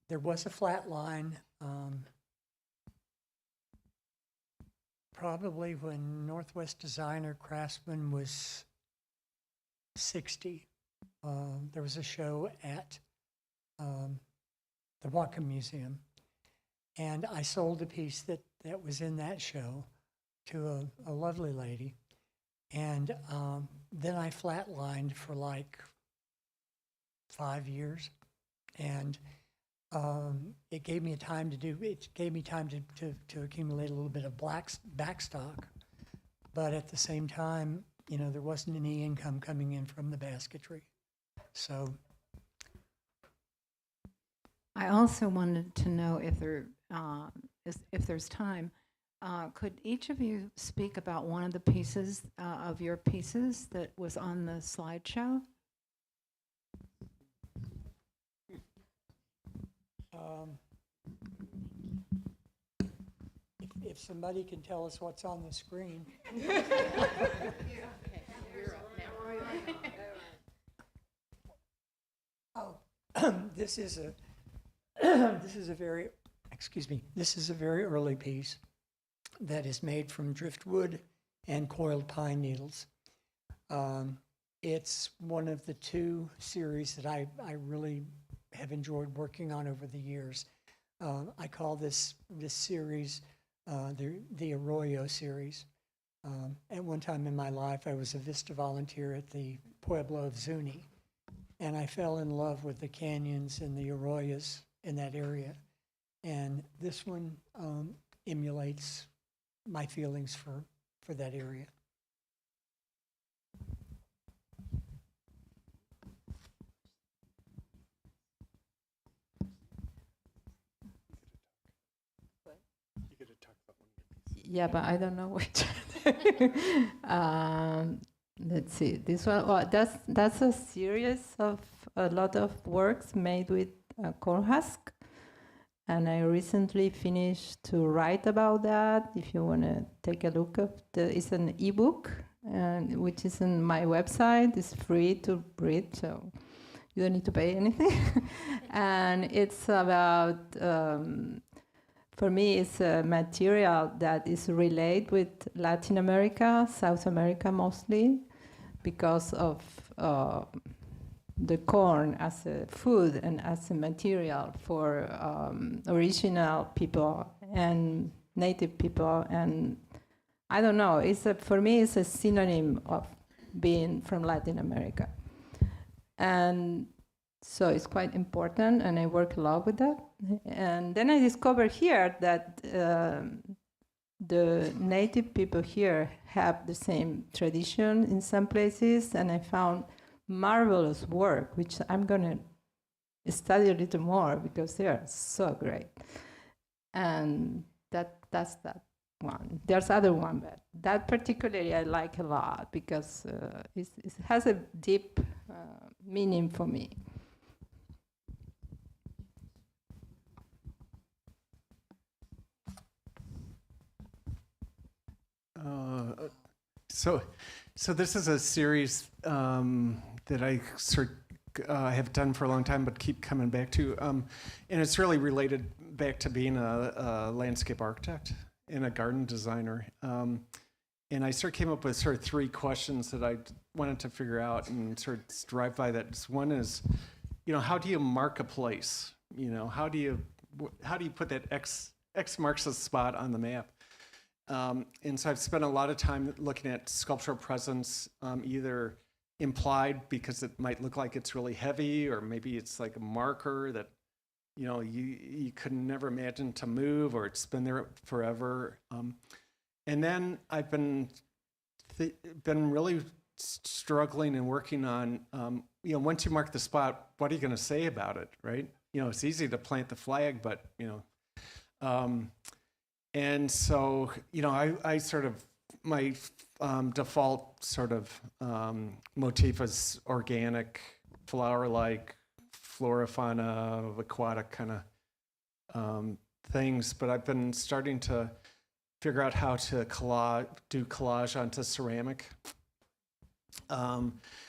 There was a flat line probably when Northwest Designer Craftsman was 60. There was a show at the Whatcom Museum, and I sold a piece that was in that show to a lovely lady. And then I flatlined for like 5 years, and it gave me time to accumulate a little bit of backstock, but at the same time, there wasn't any income coming in from the basketry. So I also wanted to know if there's time. Could each of you speak about one of the pieces of your pieces that was on the slideshow? If somebody can tell us what's on the screen. Oh, this is a very early piece that is made from driftwood and coiled pine needles. It's one of the two series that I really have enjoyed working on over the years. I call this series the Arroyo series. At one time in my life, I was a Vista volunteer at the Pueblo of Zuni, and I fell in love with the canyons and the arroyos in that area. And this one emulates my feelings for that area. Yeah, but I don't know which. Let's see. This one, oh, that's a series of a lot of works made with corn husk, and I recently finished to write about that. If you want to take a look at it's an ebook, which is on my website. It's free to read, so you don't need to pay anything. And it's about. For me, it's a material that is related with Latin America, South America mostly, because of the corn as a food and as a material for original people and native people. And I don't know, for me, it's a synonym of being from Latin America. And so it's quite important, and I work a lot with that. And then I discovered here that the native people here have the same tradition in some places, and I found marvelous work, which I'm going to study a little more because they are so great. And that's that one. There's other one, but that particularly I like a lot because it has a deep meaning for me. So this is a series that I have done for a long time, but keep coming back to, and it's really related back to being a landscape architect and a garden designer. And I came up with sort of three questions that I wanted to figure out and sort of drive by that. One is, how do you mark a place? How do you put that X marks the spot on the map? And so I've spent a lot of time looking at sculptural presence, either implied because it might look like it's really heavy, or maybe it's like a marker that you could never imagine to move, or it's been there forever. And then I've been really struggling and working on, once you mark the spot, what are you going to say about it, right? It's easy to plant the flag, but and so, I sort of, my default sort of motif is organic, flower-like, flora, fauna, aquatic kind of things. But I've been starting to figure out how to do collage onto ceramic.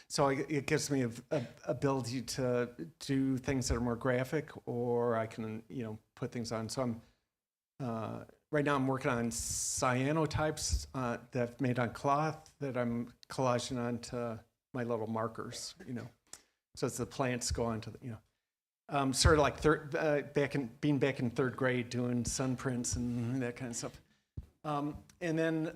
So it gives me a ability to do things that are more graphic, or I can, put things on. So right now I'm working on cyanotypes that I've made on cloth that I'm collaging onto my little markers, So as the plants go onto the, sort of like being back in third grade doing sun prints and that kind of stuff. And then,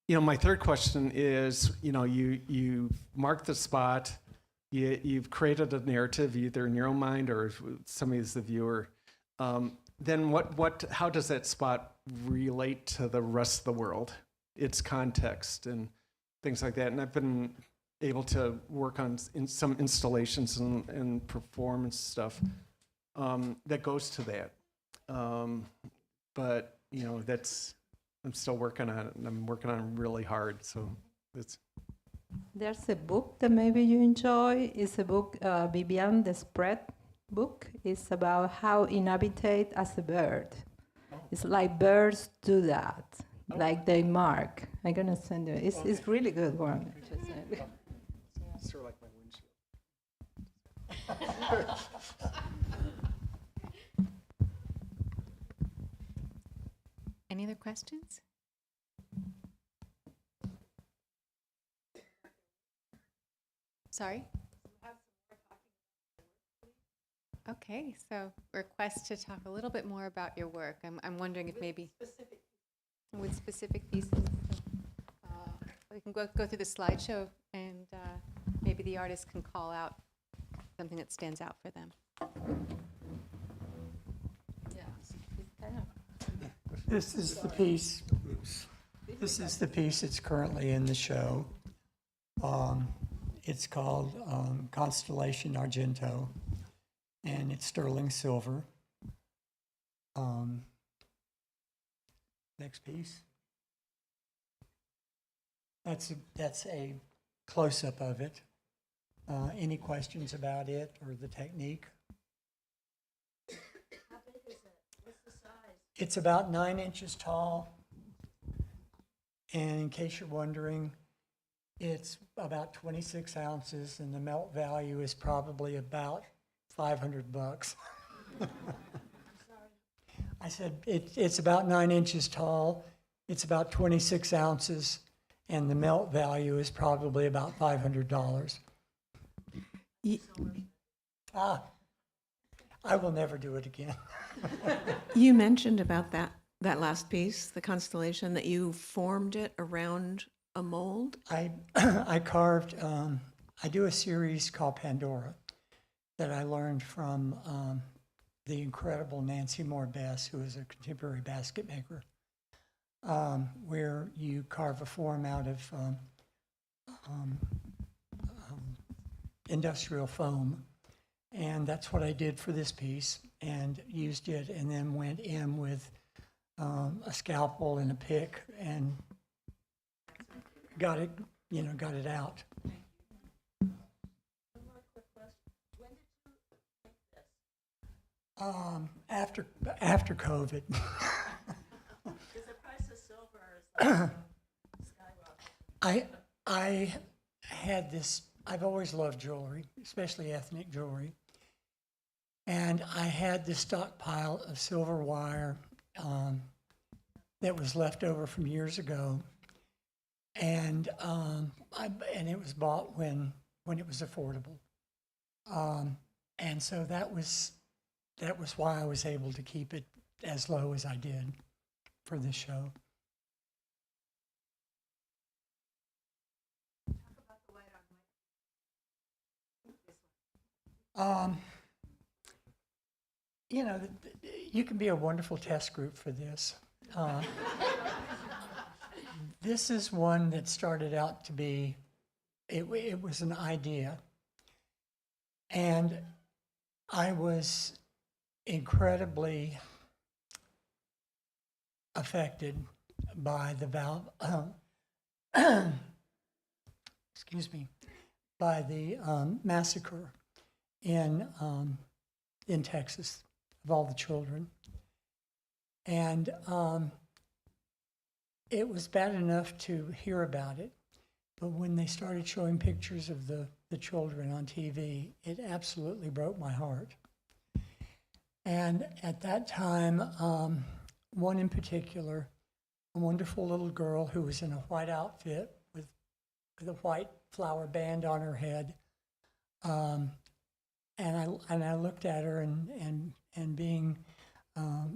my third question is, you mark the spot, you've created a narrative either in your own mind or somebody as the viewer. Then how does that spot relate to the rest of the world, its context and things like that? And I've been able to work on some installations and performance stuff that goes to that. But I'm still working on it, and I'm working on it really hard. So There's a book that maybe you enjoy. It's a book, Vivian the Spread book. It's about how inhabitate as a bird. It's like birds do that, like they mark. I'm gonna send you. It's really good one. sort of like my windshield. Any other questions? Sorry? Okay, so request to talk a little bit more about your work. I'm wondering if maybe with specific pieces. We can go through the slideshow, and maybe the artist can call out something that stands out for them. This is the piece. This is the piece that's currently in the show. It's called Constellation Argento, and it's sterling silver. Next piece. That's a close-up of it. Any questions about it or the technique? How big is it? What's the size? It's about 9 inches tall. And in case you're wondering, it's about 26 ounces, and the melt value is probably about $500. I said it's about 9 inches tall. It's about 26 ounces, and the melt value is probably about $500. I will never do it again. You mentioned about that last piece, the constellation, that you formed it around a mold. I carved, I do a series called Pandora that I learned from the incredible Nancy Moore Bess, who is a contemporary basket maker, where you carve a form out of industrial foam. And that's what I did for this piece, and used it, and then went in with a scalpel and a pick and got it out. After COVID. Is the price of silver skyrocketing? I had this, I've always loved jewelry, especially ethnic jewelry. And I had this stockpile of silver wire that was left over from years ago. And and it was bought when it was affordable. And so that was why I was able to keep it as low as I did for this show. You know, you can be a wonderful test group for this. This is one that started out to be, it was an idea. And I was incredibly affected by the by the massacre in Texas of all the children. And it was bad enough to hear about it, but when they started showing pictures of the children on TV, it absolutely broke my heart. And at that time, one in particular, a wonderful little girl who was in a white outfit with a white flower band on her head, and I looked at her, and being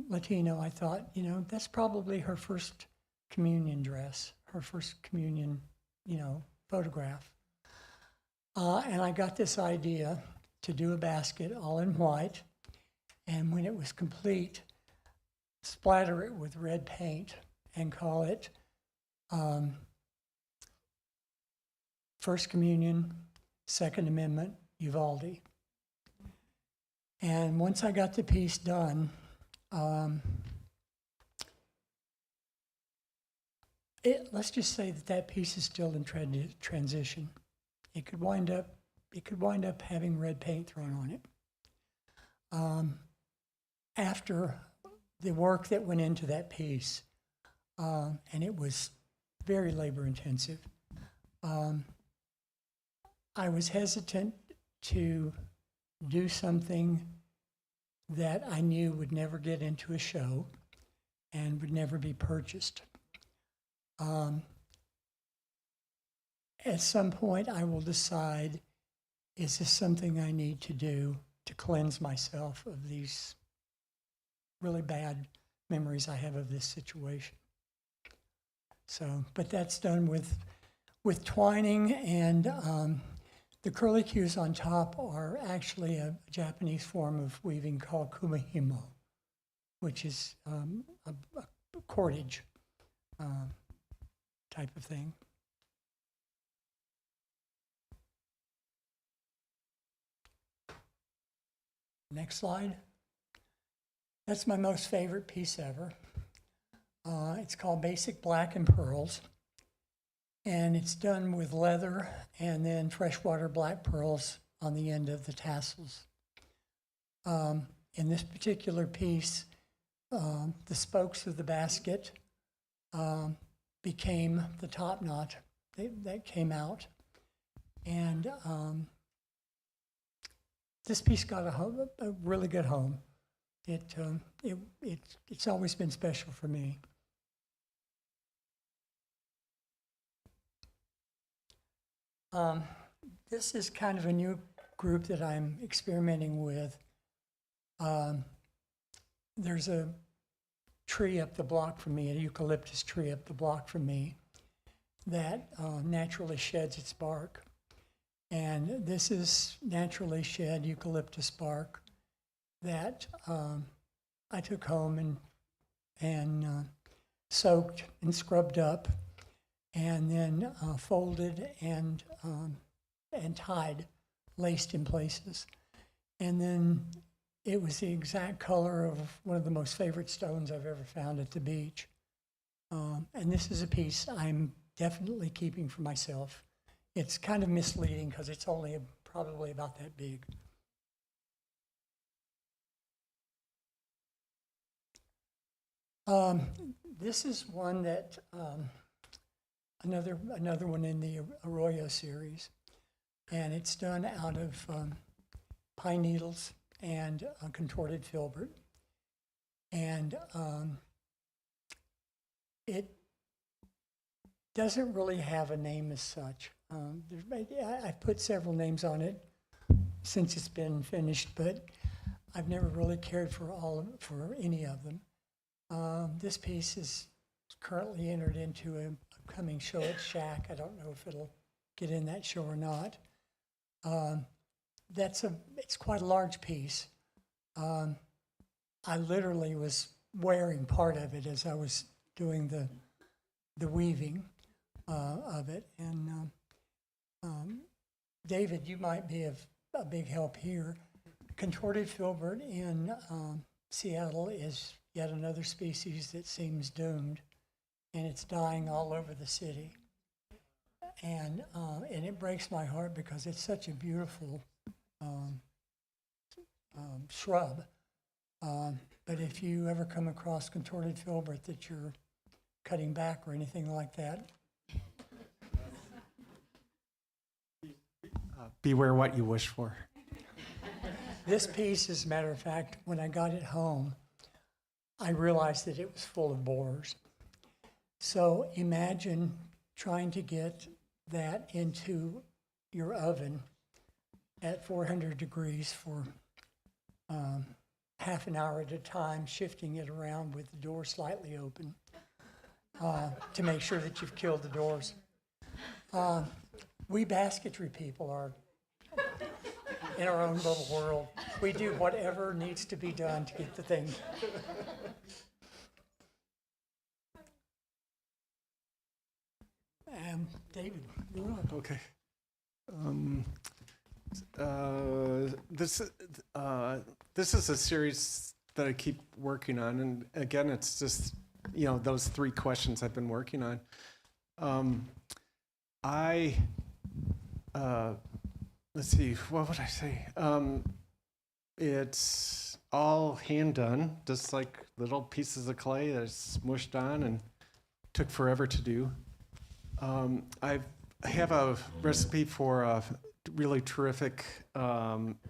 Latino, I thought, you know, that's probably her first communion dress, her first communion, you know, photograph. And I got this idea to do a basket all in white, and when it was complete, splatter it with red paint and call it First Communion, Second Amendment, Uvalde. And once I got the piece done, let's just say that piece is still in transition. It could wind up having red paint thrown on it. After the work that went into that piece, and it was very labor intensive, I was hesitant to do something that I knew would never get into a show and would never be purchased. At some point, I will decide, is this something I need to do to cleanse myself of these really bad memories I have of this situation. So, but that's done with twining, and the curlicues on top are actually a Japanese form of weaving called kumihimo, which is a cordage type of thing. Next slide. That's my most favorite piece ever. It's called Basic Black and Pearls, and it's done with leather and then freshwater black pearls on the end of the tassels. In this particular piece, the spokes of the basket became the top knot that came out, and this piece got a really good home. It's always been special for me. This is kind of a new group that I'm experimenting with. There's a tree up the block from me, a eucalyptus tree up the block from me, that naturally sheds its bark. And this is naturally shed eucalyptus bark that I took home and soaked and scrubbed up, and then folded and tied, laced in places. And then it was the exact color of one of the most favorite stones I've ever found at the beach. And this is a piece I'm definitely keeping for myself. It's kind of misleading because it's only probably about that big. This is one that, another one in the Arroyo series, and it's done out of pine needles and contorted filbert. And it doesn't really have a name as such. I've put several names on it since it's been finished, but I've never really cared for any of them. This piece is currently entered into an upcoming show at Shack. I don't know if it'll get in that show or not. It's quite a large piece. I literally was wearing part of it as I was doing the weaving of it. And David, you might be of a big help here. Contorted filbert in Seattle is yet another species that seems doomed, and it's dying all over the city. And it breaks my heart because it's such a beautiful shrub. But if you ever come across contorted filbert that you're cutting back or anything like that, Beware what you wish for. this piece, as a matter of fact, when I got it home, I realized that it was full of borers. So imagine trying to get that into your oven at 400 degrees for half an hour at a time, shifting it around with the door slightly open to make sure that you've killed the doors. We basketry people are in our own little world. We do whatever needs to be done to get the thing. David, you're up. Okay. This is a series that I keep working on, and again, it's just those 3 questions I've been working on. Let's see, what would I say? It's all hand done, just like little pieces of clay that's smushed on and took forever to do. I have a recipe for a really terrific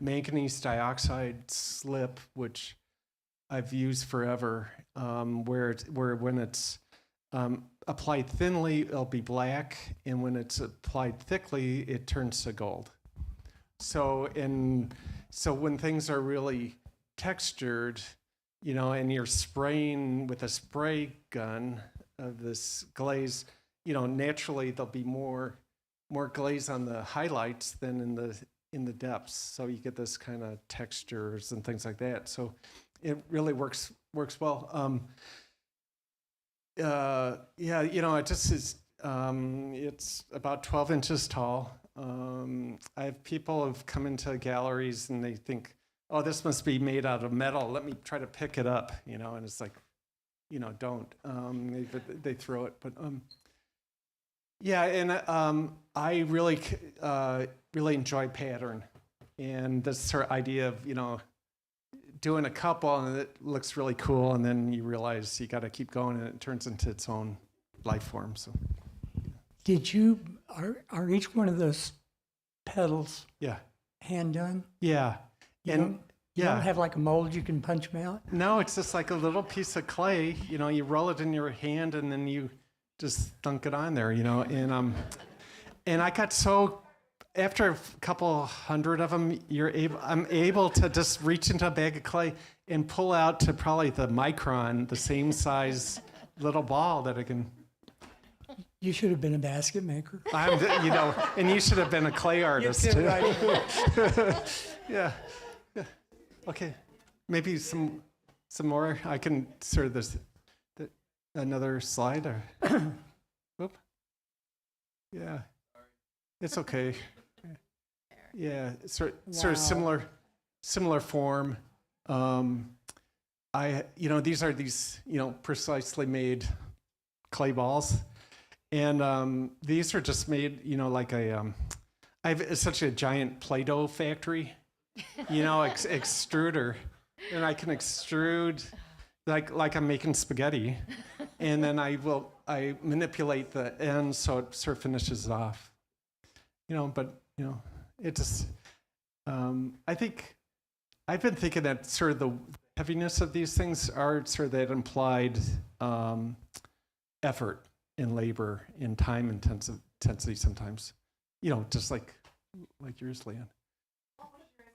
manganese dioxide slip, which I've used forever, where when it's applied thinly, it'll be black, and when it's applied thickly, it turns to gold. So So when things are really textured, you know, and you're spraying with a spray gun of this glaze, you know, naturally there'll be more glaze on the highlights than in the depths. So you get this kind of textures and things like that. So it really works well. Yeah, you know, it just is. It's about 12 inches tall. I have people have come into galleries and they think, oh, this must be made out of metal. Let me try to pick it up, you know, and it's like, you know, don't. They throw it, but yeah, and I really enjoy pattern, and this sort of idea of, you know, doing a couple and it looks really cool, and then you realize you got to keep going, and it turns into its own life form. So, Are each one of those petals yeah, hand done? yeah, You don't have like a mold you can punch them out? No, it's just like a little piece of clay. You know, you roll it in your hand, and then you just thunk it on there. You know, and I got so. After a couple hundred of them, I'm able to just reach into a bag of clay and pull out to probably the micron, the same size little ball that I can. You should have been a basket maker. You know, and you should have been a clay artist too. Yeah. Okay, maybe some more. I can sort of another slide or. Whoop. Yeah, it's okay. Yeah, sort of similar form. These are precisely made clay balls, and these are just made, you know, like I have essentially a giant Play-Doh factory, you know, extruder, and I can extrude like I'm making spaghetti, and then I manipulate the ends so it sort of finishes off, you know, but you know. It just, I think, I've been thinking that sort of the heaviness of these things are sort of that implied effort and labor and time intensity sometimes. You know, just like yours, Leanne. What was your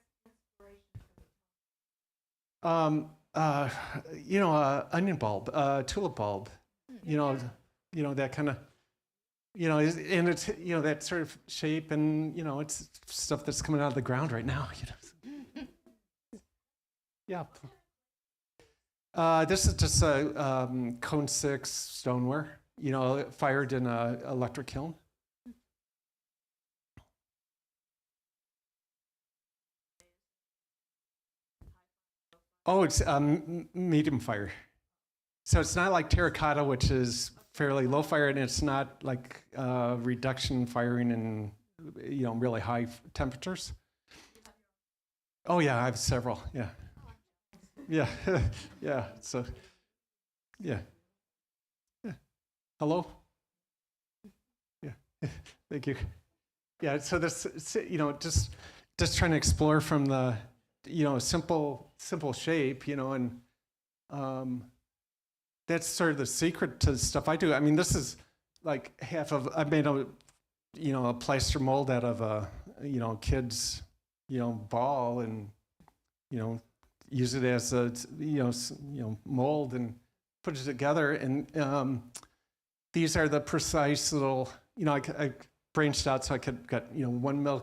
inspiration? You know, onion bulb, tulip bulb. You know that kind of. You know, and it's, you know, that sort of shape, and you know, it's stuff that's coming out of the ground right now. You know. Yeah. This is just a cone 6 stoneware. You know, fired in a electric kiln. Oh, it's medium fire. So it's not like terracotta, which is fairly low fire, and it's not like reduction firing in, you know, really high temperatures. Oh yeah, I have several. Yeah, yeah, yeah. So, yeah. Hello. Yeah, thank you. Yeah. So this, you know, just trying to explore from the, you know, simple shape, you know, and. That's sort of the secret to the stuff I do. I mean, this is like I made a plaster mold out of a, you know, kid's, you know, ball, and, you know, use it as a, you know, mold and put it together. And these are the precise little, you know, I branched out so I could get, you know, 1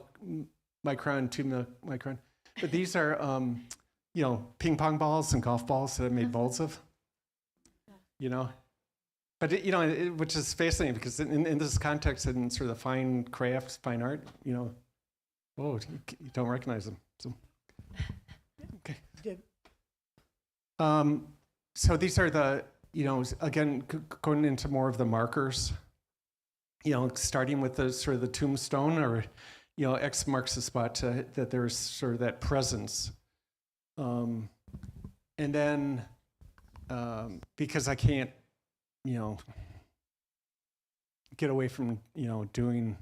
micron, 2 micron. But these are, you know, ping pong balls and golf balls that I made molds of. You know, but you know, which is fascinating because in this context, in sort of the fine crafts, fine art, you know, you don't recognize them. So, okay. So these are the, you know, again going into more of the markers. You know, starting with the sort of the tombstone, or, you know, X marks the spot that there's sort of that presence, and then. Because I can't, you know, get away from, you know, doing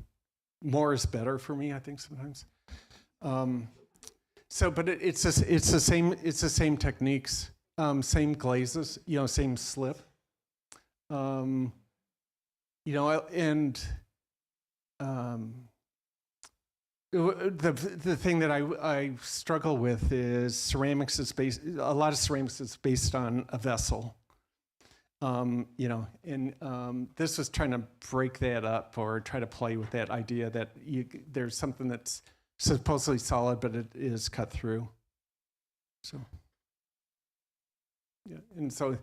more is better for me, I think sometimes. So, but it's the same techniques, same glazes, you know, same slip, you know, and The thing that I struggle with is ceramics is based. A lot of ceramics is based on a vessel. You know, and this was trying to break that up or try to play with that idea that there's something that's supposedly solid, but it is cut through. So, yeah, and so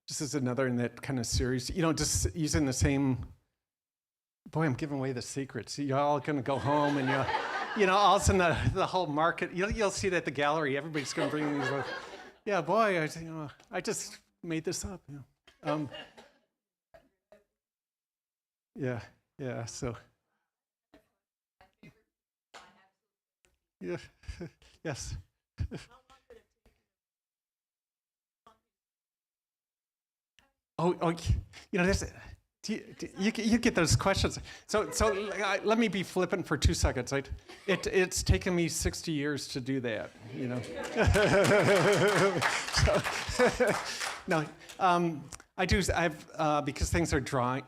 this is another in that kind of series. You know, just using the same. Boy, I'm giving away the secrets. You're all gonna go home and you know, all of a sudden the whole market. You'll see it at the gallery. Everybody's gonna bring these. Yeah, boy, I just made this up. You know. Yeah. So. Yeah. Yes. Oh, you know, you get those questions. So let me be flippant for 2 seconds. It's taken me 60 years to do that. You know. No, because things are drying.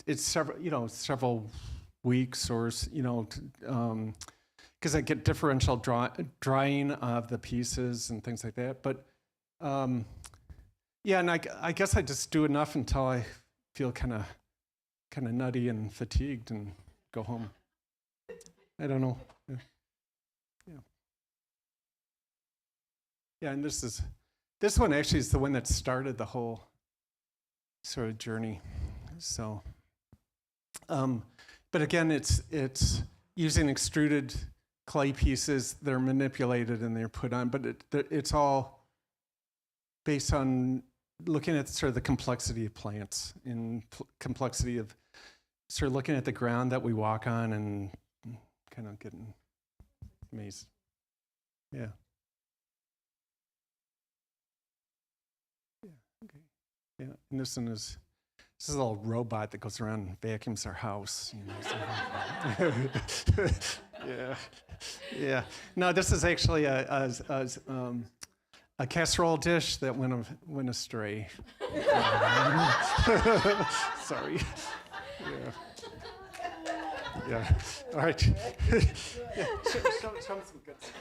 It's several weeks or because I get differential drying of the pieces and things like that. But yeah, and I guess I just do enough until I feel kind of nutty and fatigued and go home. I don't know. Yeah, and this one actually is the one that started the whole sort of journey. So, but again, it's using extruded clay pieces that are manipulated and they're put on, but it's all based on looking at sort of the complexity of plants and complexity of sort of looking at the ground that we walk on and kind of getting amazed. Yeah. Okay. Yeah, and this is a little robot that goes around and vacuums our house. You know, so. Yeah. No, this is actually a casserole dish that went astray. Sorry. Yeah. All right. Yeah. Show me some good stuff.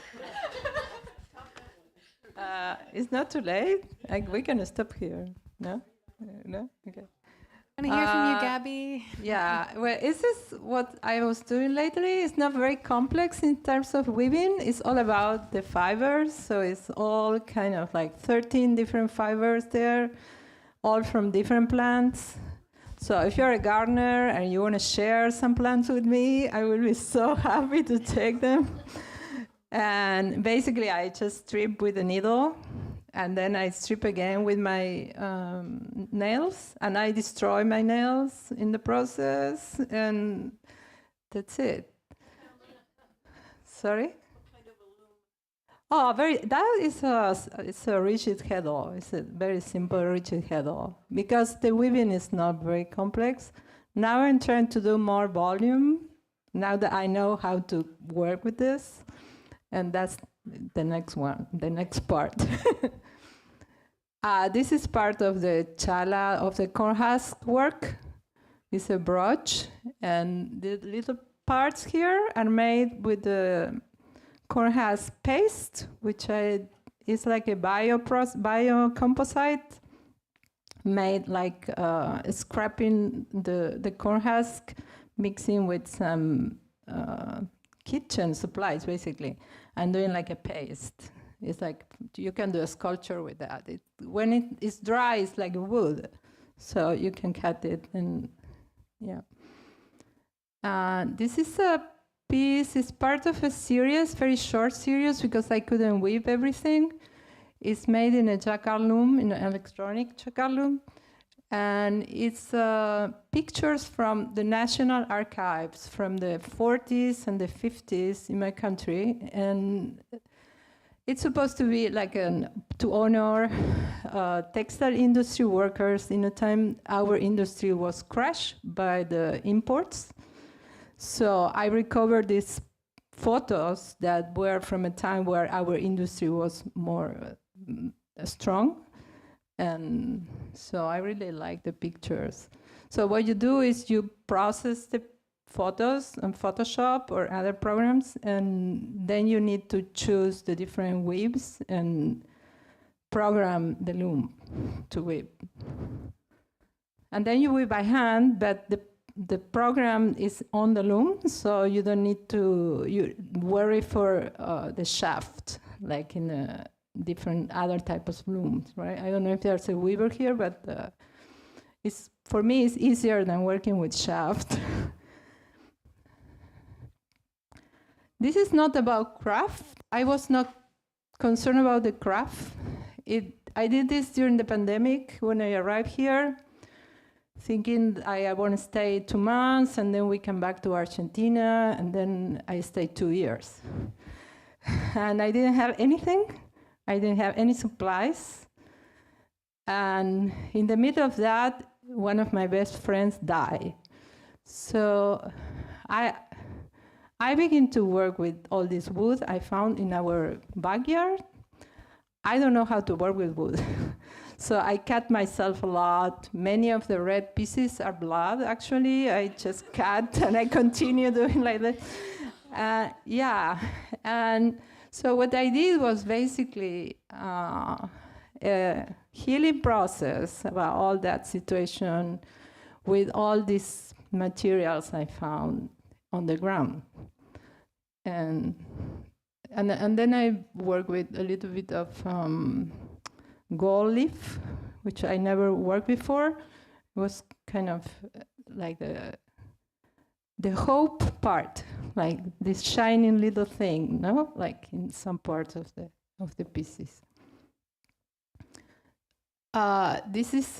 It's not too late. We can stop here. No? No? Okay. Want to hear from you, Gabby? Yeah, well, this is what I was doing lately. It's not very complex in terms of weaving. It's all about the fibers. So it's all kind of like 13 different fibers there, all from different plants. So if you're a gardener and you want to share some plants with me, I will be so happy to take them. And basically, I just strip with a needle. And then I strip again with my nails, and I destroy my nails in the process, and that's it. Sorry? Oh, it's a rigid heddle. It's a very simple rigid heddle because the weaving is not very complex. Now I'm trying to do more volume. Now that I know how to work with this, and that's the next one, the next part. This is part of the chala of the corn husk work. It's a brooch, and the little parts here are made with the corn husk paste, which is like a biocomposite, made like scraping the corn husk, mixing with some kitchen supplies, basically, and doing like a paste. It's like you can do a sculpture with that. When it is dry, it's like wood, so you can cut it and yeah. This is a piece. It's part of a series, very short series, because I couldn't weave everything. It's made in a jacquard loom, in an electronic jacquard loom, and it's pictures from the National Archives from the 40s and the 50s in my country, and it's supposed to be like to honor textile industry workers in a time our industry was crushed by the imports. So I recovered these photos that were from a time where our industry was more strong. And so I really like the pictures. So what you do is you process the photos on Photoshop or other programs, and then you need to choose the different weaves and program the loom to weave. And then you weave by hand, but the program is on the loom, so you don't need to worry for the shaft, like in different other types of looms, right? I don't know if there's a weaver here, but for me, it's easier than working with shaft. This is not about craft. I was not concerned about the craft. I did this during the pandemic when I arrived here, thinking I want to stay 2 months, and then we come back to Argentina, and then I stayed 2 years. And I didn't have anything. I didn't have any supplies. And in the middle of that, one of my best friends died. So I began to work with all this wood I found in our backyard. I don't know how to work with wood. So I cut myself a lot. Many of the red pieces are blood, actually. I just cut and I continue doing like that. Yeah, and so what I did was basically a healing process about all that situation with all these materials I found on the ground. And then I work with a little bit of gold leaf, which I never worked before. It was kind of like the hope part, like this shining little thing, no? Like in some parts of the pieces. This is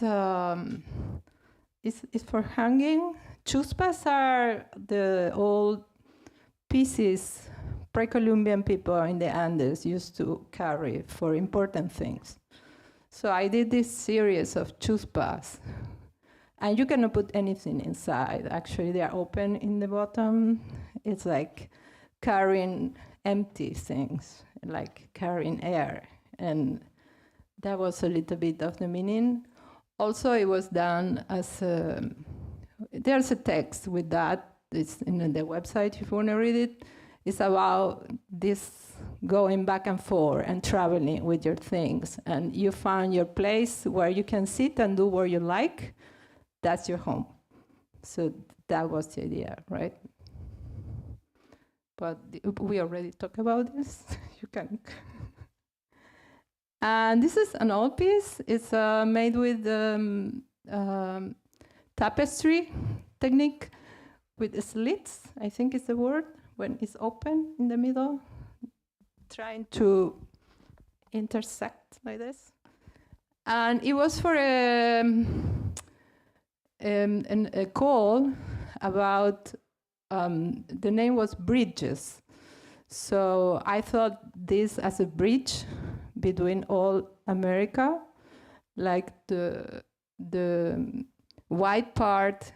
for hanging. Chuspas are the old pieces pre-Columbian people in the Andes used to carry for important things. So I did this series of chuspas. And you cannot put anything inside. Actually, they are open in the bottom. It's like carrying empty things, like carrying air. And that was a little bit of the meaning. Also, it was done as there's a text with that. It's in the website if you want to read it. It's about this going back and forth and traveling with your things. And you find your place where you can sit and do what you like. That's your home. So that was the idea, right? But we already talked about this. You can. And this is an old piece. It's made with tapestry technique with slits, I think is the word, when it's open in the middle, trying to intersect like this. And it was for a call about, the name was bridges. So I thought this as a bridge between all America, like the white part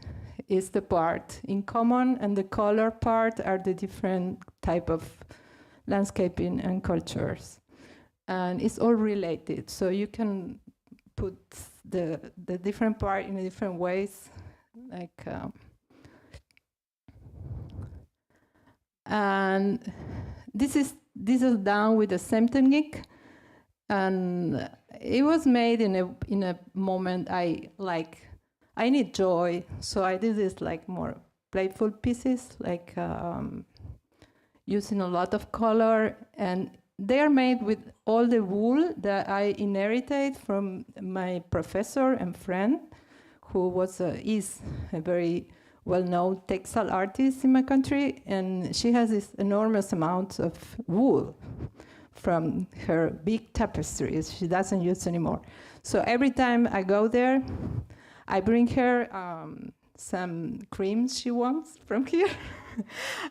is the part in common, and the color part are the different type of landscaping and cultures. And it's all related, so you can put the different part in different ways, like and this is done with the same technique, and it was made in a moment I need joy, so I did this like more playful pieces, like using a lot of color, and they are made with all the wool that I inherited from my professor and friend, who is a very well-known textile artist in my country, and she has this enormous amount of wool from her big tapestries she doesn't use anymore. So every time I go there, I bring her some creams she wants from here,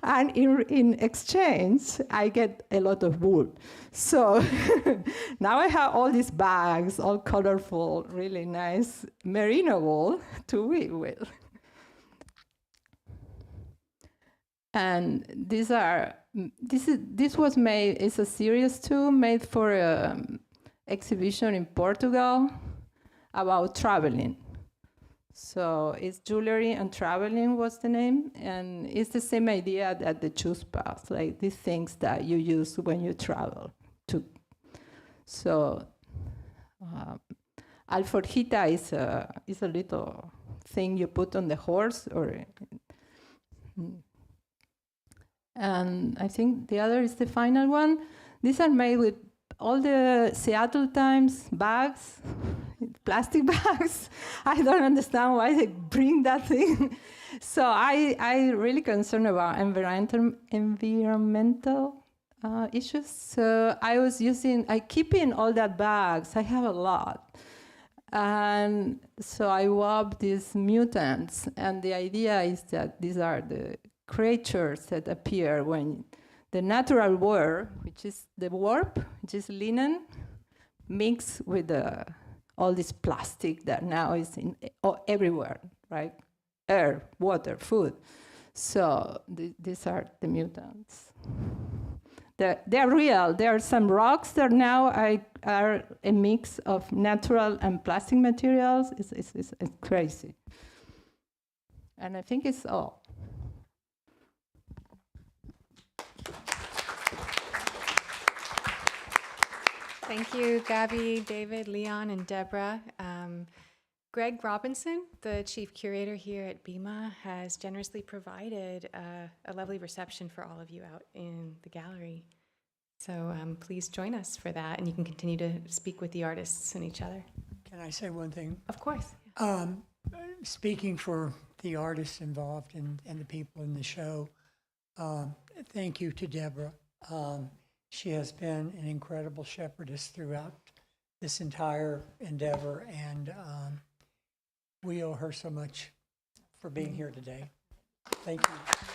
and in exchange, I get a lot of wool. So now I have all these bags, all colorful, really nice merino wool to weave with. And this was made, it's a series too, made for an exhibition in Portugal about traveling. So it's jewelry and traveling was the name, and it's the same idea that the chuspas, like these things that you use when you travel. So alforjita is a little thing you put on the horse, and I think the other is the final one. These are made with all the Seattle Times bags, plastic bags. I don't understand why they bring that thing. So I really concerned about environmental issues. So I keep in all that bags. I have a lot. And so I wove these mutants. And the idea is that these are the creatures that appear when the natural warp, which is the warp, which is linen, mixed with all this plastic that now is everywhere, right? Air, water, food. So these are the mutants. They're real. There are some rocks that now are a mix of natural and plastic materials. It's crazy. And I think it's all. Thank you, Gabby, David, Leon, and Deborah. Greg Robinson, the chief curator here at BIMA, has generously provided a lovely reception for all of you out in the gallery. So please join us for that, and you can continue to speak with the artists and each other. Can I say one thing? Of course. Speaking for the artists involved and the people in the show, thank you to Deborah. She has been an incredible shepherdess throughout this entire endeavor, and we owe her so much for being here today. Thank you.